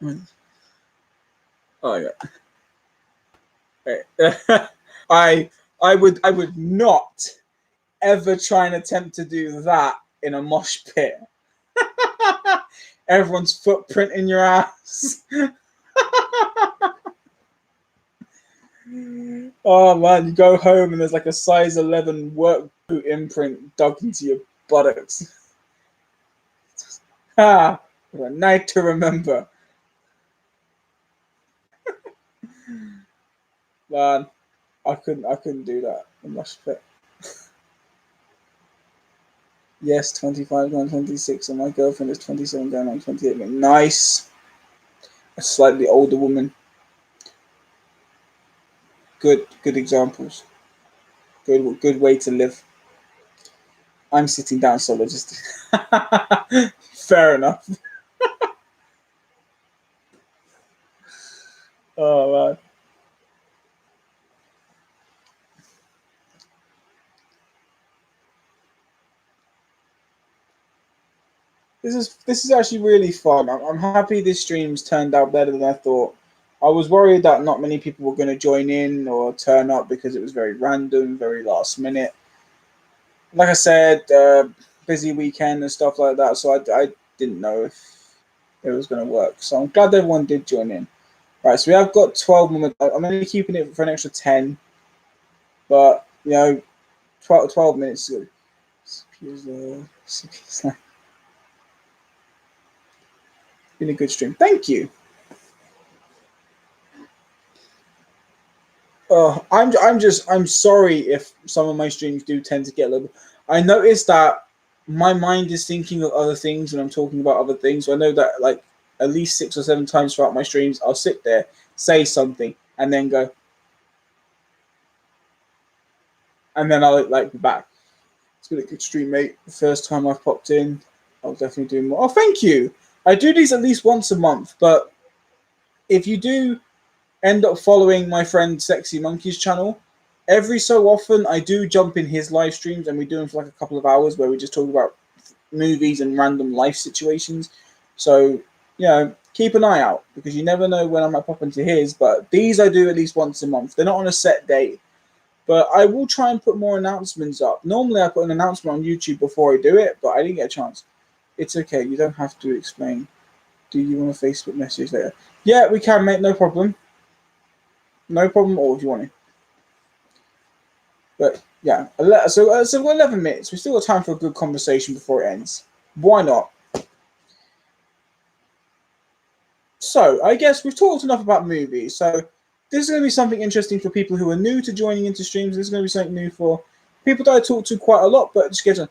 man. Oh, yeah. I I would not ever try and attempt to do that in a mosh pit. Everyone's footprint in your ass. Oh man, you go home and there's like a size 11 work boot imprint dug into your buttocks. Ah, what a night to remember. Man, I couldn't do that. I must fit. Yes, 25 going 26, and my girlfriend is 27 going on 28. Nice. A slightly older woman. Good examples. Good way to live. I'm sitting down solo just fair enough. Oh man. This is actually really fun. I'm happy this stream's turned out better than I thought. I was worried that not many people were going to join in or turn up because it was very random, very last minute. Like I said, busy weekend and stuff like that, so I didn't know if it was going to work. So I'm glad everyone did join in. Right, so we have got 12 minutes. I'm only keeping it for an extra 10, but you know, 12 minutes is good. It's been a good stream. Thank you. I'm sorry if some of my streams do tend to get a little. I noticed that my mind is thinking of other things when I'm talking about other things. So I know that like at least 6 or 7 times throughout my streams, I'll sit there, say something, and then go, and then I'll like be back. It's been a good stream, mate. The first time I've popped in, I'll definitely do more. Oh, thank you. I do these at least once a month, but if you do end up following my friend Sexy Monkey's channel, every so often I do jump in his live streams and we do them for like a couple of hours where we just talk about movies and random life situations. So, you know, keep an eye out because you never know when I might pop into his. But these I do at least once a month. They're not on a set date. But I will try and put more announcements up. Normally I put an announcement on YouTube before I do it, but I didn't get a chance. It's okay. You don't have to explain. Do you want a Facebook message later? Yeah, we can, mate. No problem. No problem at all if you want to. But yeah, so we've got 11 minutes. We've still got time for a good conversation before it ends. Why not? So I guess we've talked enough about movies. So this is going to be something interesting for people who are new to joining into streams. This is going to be something new for people that I talk to quite a lot, but just get on.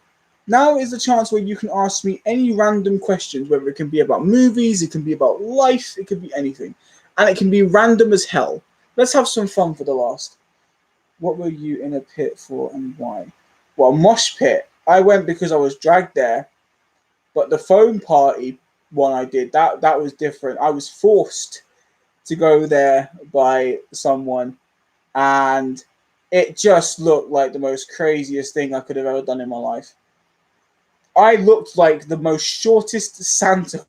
Now is the chance where you can ask me any random questions, whether it can be about movies, it can be about life, it could be anything. And it can be random as hell. Let's have some fun for the last. What were you in a pit for and why? Well, mosh pit. I went because I was dragged there, but the foam party one I did, that was different. I was forced to go there by someone, and it just looked like the most craziest thing I could have ever done in my life. I looked like the most shortest Santa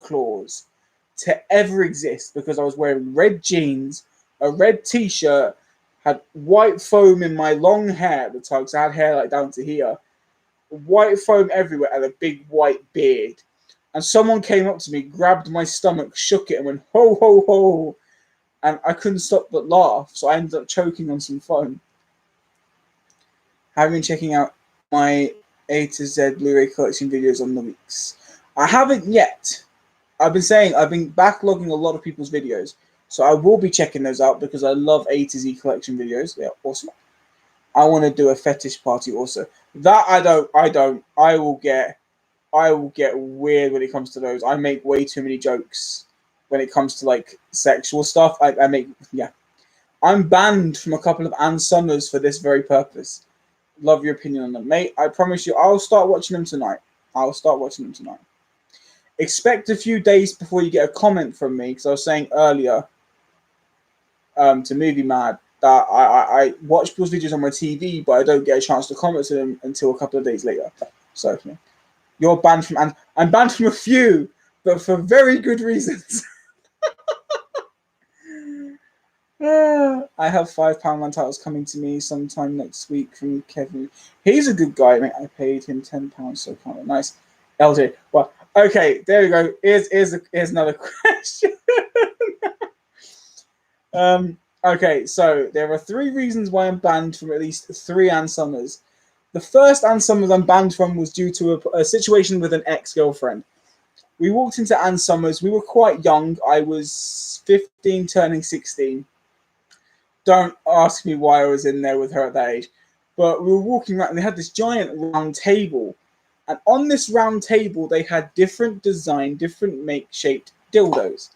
Claus to ever exist because I was wearing red jeans, a red t-shirt, had white foam in my long hair at the time because I had hair like down to here, white foam everywhere, and a big white beard. And someone came up to me, grabbed my stomach, shook it, and went, ho, ho, ho. And I couldn't stop but laugh, so I ended up choking on some foam. Have been checking out my A to Z Blu-ray collection videos on the weeks. I haven't yet. I've been backlogging a lot of people's videos, so I will be checking those out because I love A to Z collection videos. They're awesome. I want to do a fetish party also. That I don't. I will get weird when it comes to those. I make way too many jokes when it comes to like sexual stuff. I make, yeah. I'm banned from a couple of Ann Summers for this very purpose. Love your opinion on them, mate. I promise you, I'll start watching them tonight. Expect a few days before you get a comment from me, because I was saying earlier to Movie Mad that I watch people's videos on my TV, but I don't get a chance to comment to them until a couple of days later. So yeah. You're banned from, and I'm banned from a few, but for very good reasons. I have £5 man titles coming to me sometime next week from Kevin. He's a good guy, mate. I paid him £10, so kind of nice. LJ. Well, okay, there we go. Here's another question. Okay, so there are 3 reasons why I'm banned from at least 3 Ann Summers. The first Ann Summers I'm banned from was due to a situation with an ex-girlfriend. We walked into Ann Summers. We were quite young. I was 15, turning 16. Don't ask me why I was in there with her at that age. But we were walking around and they had this giant round table. And on this round table, they had different design, different make-shaped dildos.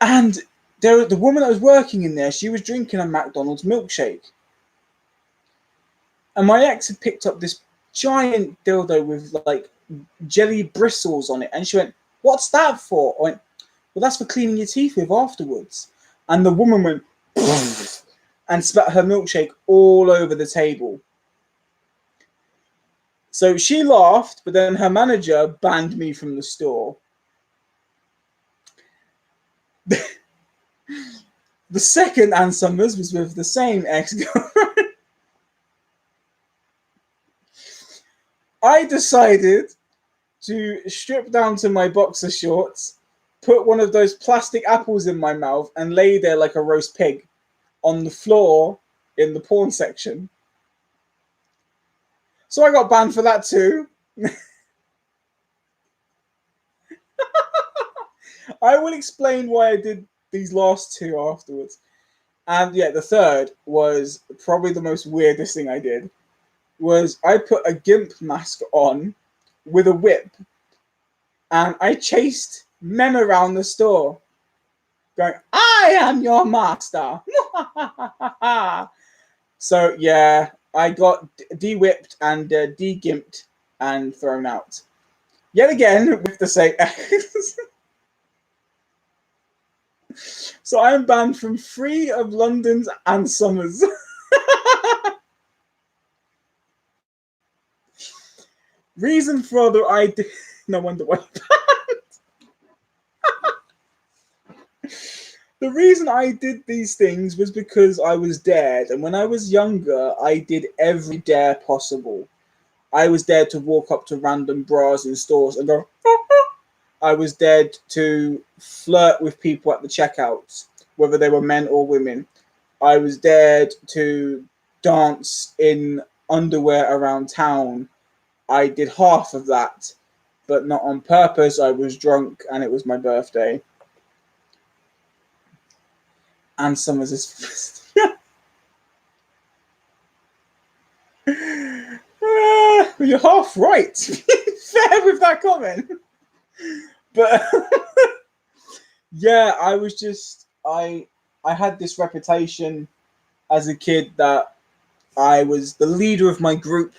And the woman that was working in there, she was drinking a McDonald's milkshake. And my ex had picked up this giant dildo with like jelly bristles on it. And she went, "What's that for?" I went, "Well, that's for cleaning your teeth with afterwards." And the woman went and spat her milkshake all over the table. So she laughed, but then her manager banned me from the store. The second Ann Summers was with the same ex-girlfriend. I decided to strip down to my boxer shorts, put one of those plastic apples in my mouth, and lay there like a roast pig on the floor in the porn section. So I got banned for that too. I will explain why I did these last 2 afterwards. And yeah, the third was probably the most weirdest thing I did. Was I put a gimp mask on with a whip, and I chased men around the store, going, "I am your master." So yeah, I got de-whipped and de-gimped and thrown out. Yet again with the same ex. So I am banned from 3 of London's Ann Summers. Reason for the I did. No wonder why. The reason I did these things was because I was dared, and when I was younger, I did every dare possible. I was dared to walk up to random bras in stores and go. I was dared to flirt with people at the checkouts, whether they were men or women. I was dared to dance in underwear around town. I did half of that. but not on purpose. I was drunk and it was my birthday. And Summers is you're half right. Fair with that comment. But yeah, I had this reputation as a kid that I was the leader of my group.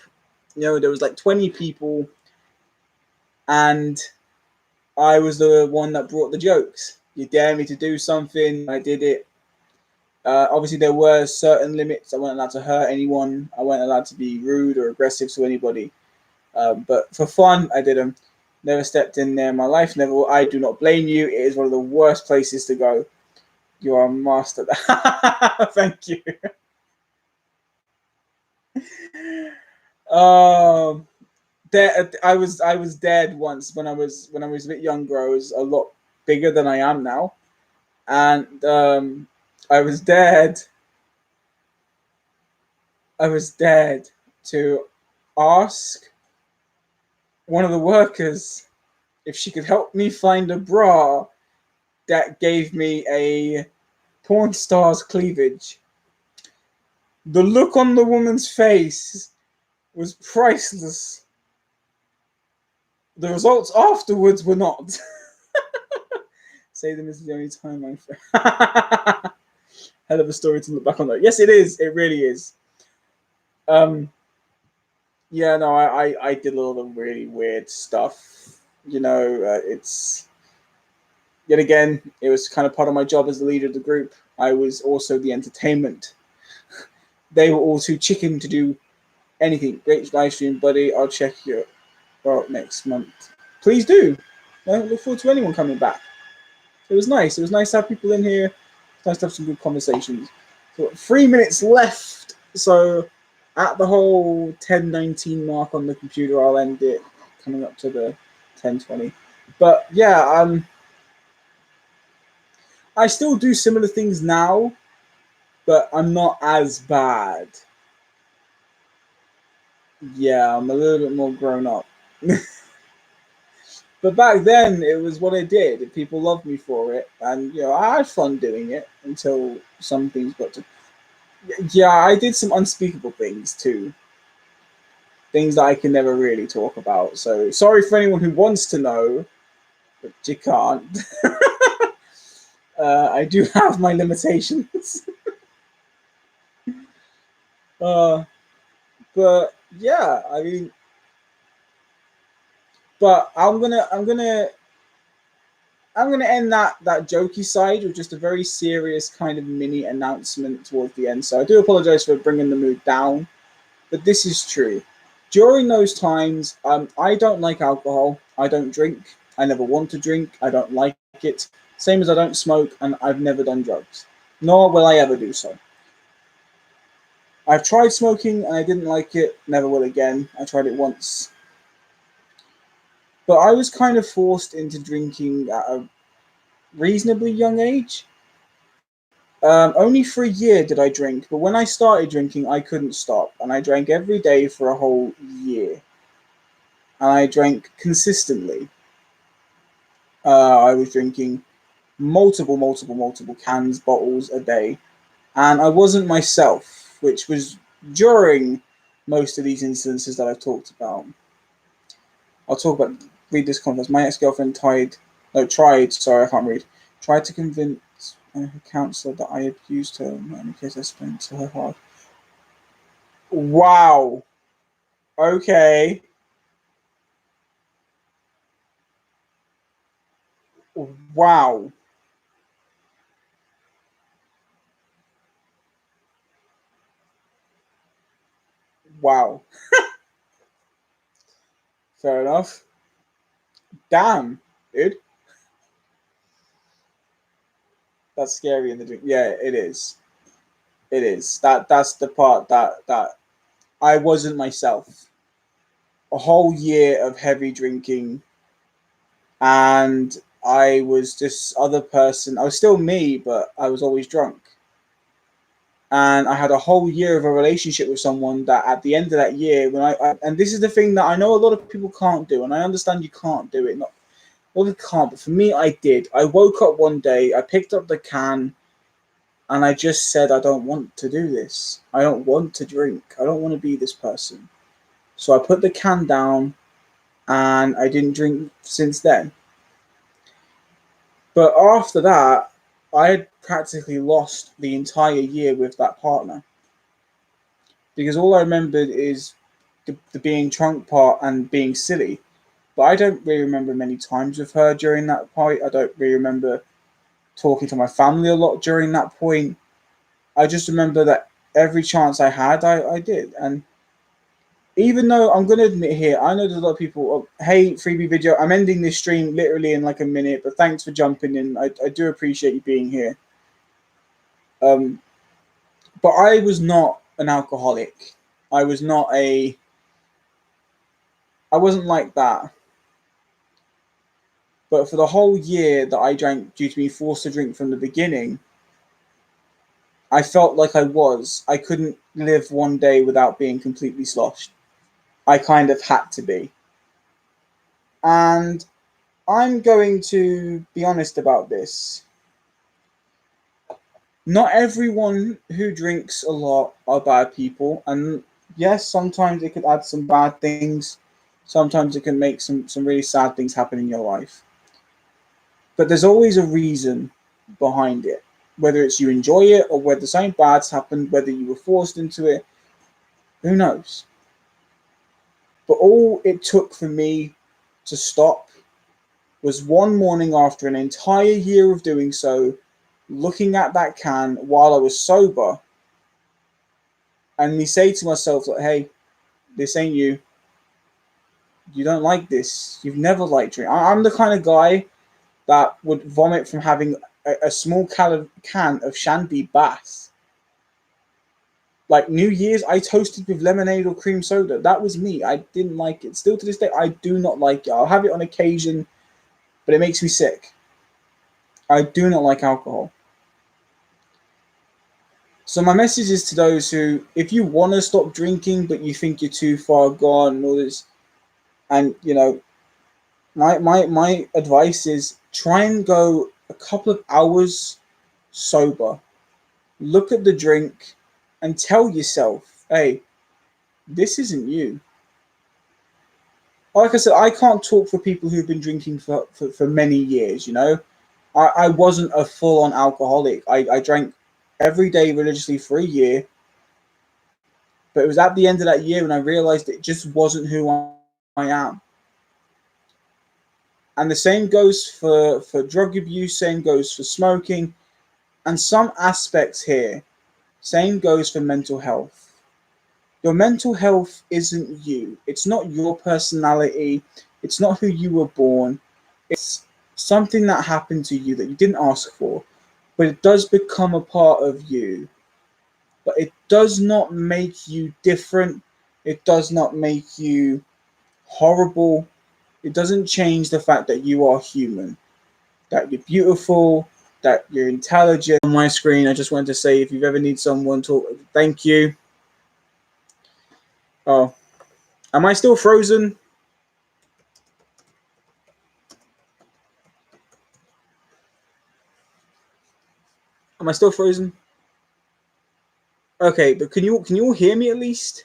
You know, there was like 20 people, and I was the one that brought the jokes. You dare me to do something, I did it. Obviously, there were certain limits. I wasn't allowed to hurt anyone. I wasn't allowed to be rude or aggressive to anybody. But for fun, I did them. Never stepped in there in my life. Never. I do not blame you. It is one of the worst places to go. You are a master. Thank you. Um, I was dead once when I was a bit younger. I was a lot bigger than I am now, and I was dead. I was dead to ask one of the workers if she could help me find a bra that gave me a porn star's cleavage. The look on the woman's face was priceless. The results afterwards were not. Say them is the only time I hell of a story to look back on. That. Yes, it is. It really is. Um, yeah, no, I did a lot of really weird stuff. You know, it's yet again, it was kind of part of my job as the leader of the group. I was also the entertainment. They were all too chicken to do anything. Great live stream, buddy. I'll check you out next month. Please do. I look forward to anyone coming back. It was nice. It was nice to have people in here. It's nice to have some good conversations. So 3 minutes left. So at the whole 10:19 mark on the computer, I'll end it coming up to the 10:20. But yeah, I still do similar things now, but I'm not as bad. Yeah, I'm a little bit more grown up. But back then, it was what I did. People loved me for it, and you know, I had fun doing it until some things got to. Yeah, I did some unspeakable things too, things that I can never really talk about. So sorry for anyone who wants to know, but you can't. I do have my limitations. uh, but yeah, I mean, but I'm gonna end that jokey side with just a very serious kind of mini announcement towards the end. So I do apologize for bringing the mood down, but this is true. During those times, I don't like alcohol. I don't drink. I never want to drink. I don't like it. Same as I don't smoke, and I've never done drugs. Nor will I ever do so. I've tried smoking and I didn't like it. Never will again. I tried it once. But I was kind of forced into drinking at a reasonably young age. Only for a year did I drink, but when I started drinking, I couldn't stop, and I drank every day for a whole year. And I drank consistently. I was drinking multiple cans, bottles a day, and I wasn't myself, which was during most of these instances that I've talked about. I'll talk about read this context. My ex-girlfriend sorry, I can't read. Tried to convince her counselor that I abused her, not in case I spent to her hard. Wow. Okay. Wow. Wow. Fair enough. Damn, dude. That's scary in the dream. Yeah, it is. It is. That's the part that I wasn't myself. A whole year of heavy drinking, and I was this other person. I was still me, but I was always drunk. And I had a whole year of a relationship with someone that at the end of that year, when and this is the thing that I know a lot of people can't do, and I understand you can't do it. Not well, you can't, but for me, I did. I woke up one day, I picked up the can, and I just said, I don't want to do this. I don't want to drink. I don't want to be this person. So I put the can down, and I didn't drink since then. But after that, I had practically lost the entire year with that partner because all I remembered is the being drunk part and being silly. But I don't really remember many times with her during that point. I don't really remember talking to my family a lot during that point. I just remember that every chance I had, I did. And even though I'm going to admit here, I know there's a lot of people, oh, hey, freebie video, I'm ending this stream literally in like a minute, but thanks for jumping in. I do appreciate you being here. Um, but I was not an alcoholic. I was not a, I wasn't like that. But for the whole year that I drank due to being forced to drink from the beginning, I felt like I was. I couldn't live one day without being completely sloshed. I kind of had to be. And I'm going to be honest about this. Not everyone who drinks a lot are bad people. And yes, sometimes it could add some bad things. Sometimes it can make some really sad things happen in your life. But there's always a reason behind it. Whether it's you enjoy it or whether something bad's happened, whether you were forced into it, who knows? But all it took for me to stop was one morning after an entire year of doing so, looking at that can while I was sober, and me say to myself, like, hey, this ain't you. You don't like this. You've never liked drink. I'm the kind of guy that would vomit from having a small can of Shandy Bass. Like New Year's, I toasted with lemonade or cream soda. That was me. I didn't like it. Still to this day, I do not like it. I'll have it on occasion, but it makes me sick. I do not like alcohol. So my message is to those who, if you want to stop drinking, but you think you're too far gone and all this, and you know, my advice is try and go a couple of hours sober. Look at the drink and tell yourself, hey, this isn't you. Like I said, I can't talk for people who've been drinking for many years, you know. I wasn't a full-on alcoholic. I drank every day religiously for a year. But it was at the end of that year when I realized it just wasn't who I am. And the same goes for drug abuse, same goes for smoking, and some aspects here, same goes for mental health. Your mental health isn't you. It's not your personality. It's not who you were born. It's something that happened to you that you didn't ask for, but it does become a part of you. But it does not make you different. It does not make you horrible. It doesn't change the fact that you are human, that you're beautiful, that you're intelligent. On my screen, I just wanted to say if you've ever need someone to thank you. Oh, am I still frozen? Am I still frozen? Okay, but can you all hear me at least?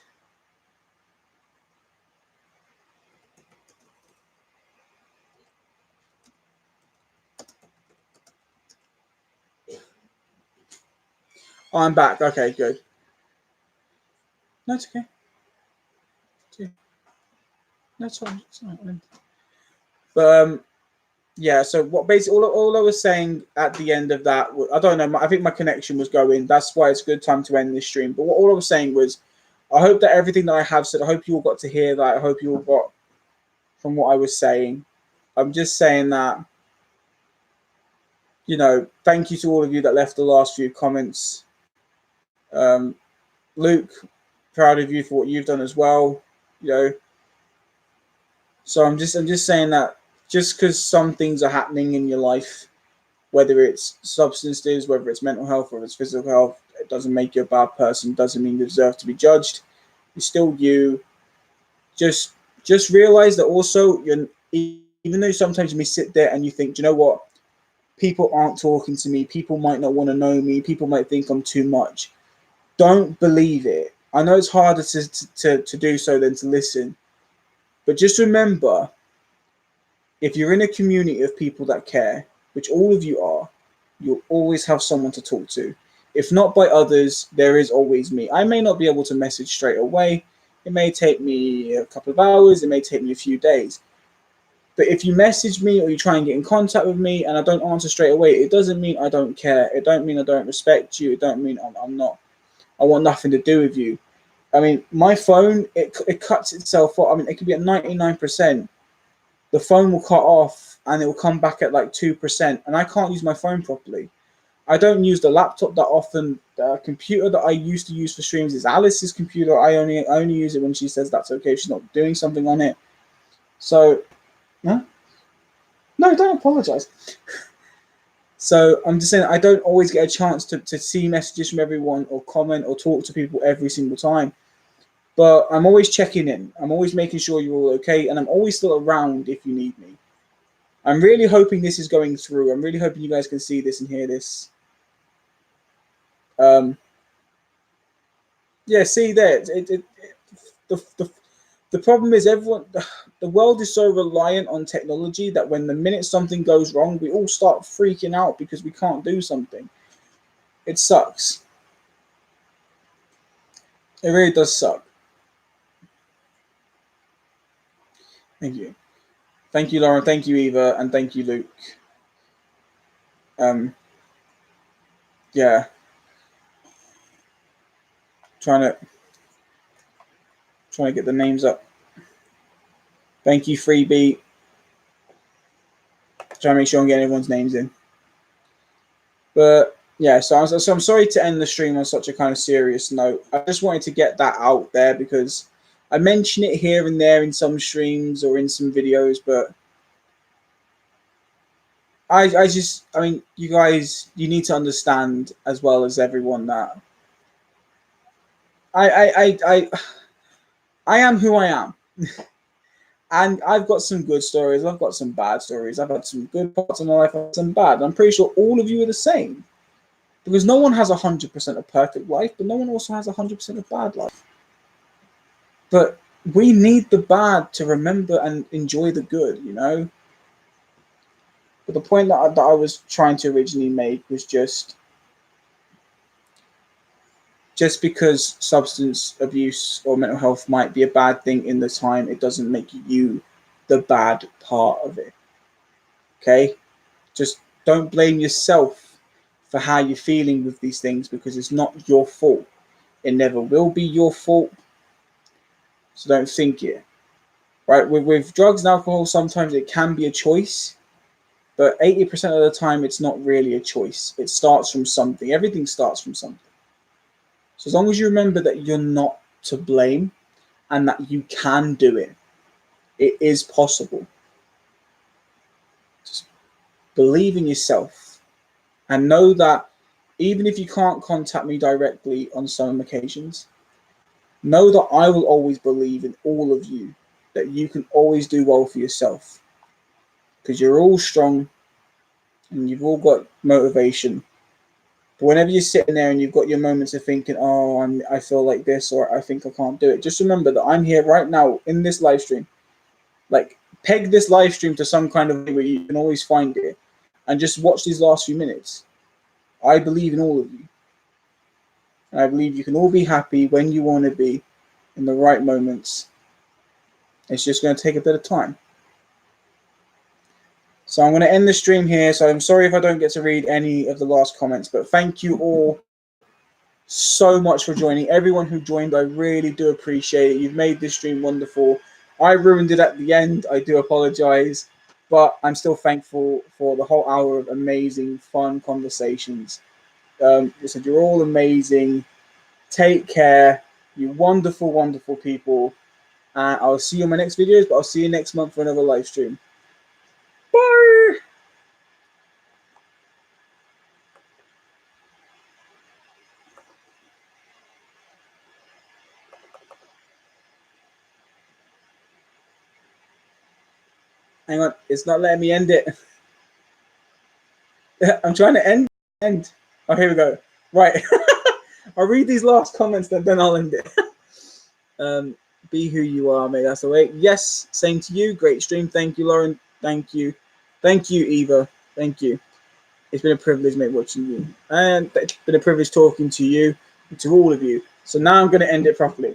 Oh, I'm back. Okay, good. No, it's okay. That's fine. It's fine. But yeah. So what basically all I was saying at the end of that, I don't know. I think my connection was going. That's why it's a good time to end this stream. But all I was saying was, I hope that everything that I have said, I hope you all got to hear that. I hope you all got from what I was saying. I'm just saying that, you know, thank you to all of you that left the last few comments. Luke, proud of you for what you've done as well. You know, so I'm just saying that just because some things are happening in your life, whether it's substances, whether it's mental health, whether it's physical health, It doesn't make you a bad person. Doesn't mean you deserve to be judged. You're still you. Just realize that also, even though sometimes you may sit there and you think, do you know what? People aren't talking to me. People might not want to know me. People might think I'm too much. Don't believe it. I know it's harder to do so than to listen. But just remember, if you're in a community of people that care, which all of you are, you'll always have someone to talk to. If not by others, there is always me. I may not be able to message straight away. It may take me a couple of hours. It may take me a few days. But if you message me or you try and get in contact with me and I don't answer straight away, it doesn't mean I don't care. It don't mean I don't respect you. It don't mean I'm not. I want nothing to do with you. I mean, my phone, it cuts itself off. I mean, it could be at 99%. The phone will cut off and it will come back at like 2%. And I can't use my phone properly. I don't use the laptop that often. The computer that I used to use for streams is Alice's computer. I only use it when she says that's okay. She's not doing something on it. So, no, don't apologize. So I'm just saying I don't always get a chance to see messages from everyone or comment or talk to people every single time. But I'm always checking in. I'm always making sure you're all okay. And I'm always still around if you need me. I'm really hoping this is going through. I'm really hoping you guys can see this and hear this. Yeah, see there. The problem is everyone, the world is so reliant on technology that when the minute something goes wrong, we all start freaking out because we can't do something. It sucks. It really does suck. Thank you. Thank you, Lauren. Thank you, Eva. And thank you, Luke. Yeah. Trying to get the names up. Thank you, Freebie. Trying to make sure I'm getting everyone's names in. But yeah, so I'm sorry to end the stream on such a kind of serious note. I just wanted to get that out there because I mention it here and there in some streams or in some videos, but I mean, you guys, you need to understand as well as everyone that I am who I am. And I've got some good stories. I've got some bad stories. I've had some good parts of my life. I've had some bad. I'm pretty sure all of you are the same. Because no one has 100% a perfect life, but no one also has 100% a bad life. But we need the bad to remember and enjoy the good, you know? But the point that I was trying to originally make was just because substance abuse or mental health might be a bad thing in the time, it doesn't make you the bad part of it. Okay? Just don't blame yourself for how you're feeling with these things because it's not your fault. It never will be your fault. So don't think it. Right? With drugs and alcohol, sometimes it can be a choice, but 80% of the time, it's not really a choice. It starts from something. Everything starts from something. So as long as you remember that you're not to blame and that you can do it, it is possible. Just believe in yourself and know that even if you can't contact me directly on some occasions, know that I will always believe in all of you, that you can always do well for yourself because you're all strong and you've all got motivation. But whenever you're sitting there and you've got your moments of thinking, oh, I feel like this or I think I can't do it, just remember that I'm here right now in this live stream. Like, peg this live stream to some kind of way where you can always find it and just watch these last few minutes. I believe in all of you. And I believe you can all be happy when you want to be in the right moments. It's just going to take a bit of time. So I'm going to end the stream here. So I'm sorry if I don't get to read any of the last comments, but thank you all so much for joining. Everyone who joined, I really do appreciate it. You've made this stream wonderful. I ruined it at the end. I do apologize, but I'm still thankful for the whole hour of amazing, fun conversations. Listen, you're all amazing. Take care. You wonderful, wonderful people. I'll see you in my next videos, but I'll see you next month for another live stream. Bye. Hang on, it's not letting me end it. I'm trying to end. Oh, here we go. Right. I'll read these last comments, then I'll end it. Be who you are, mate. That's the way. Yes, same to you. Great stream. Thank you, Lauren. Thank you. Thank you, Eva. Thank you. It's been a privilege, mate, watching you. And it's been a privilege talking to you, to all of you. So now I'm going to end it properly.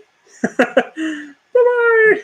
Bye-bye.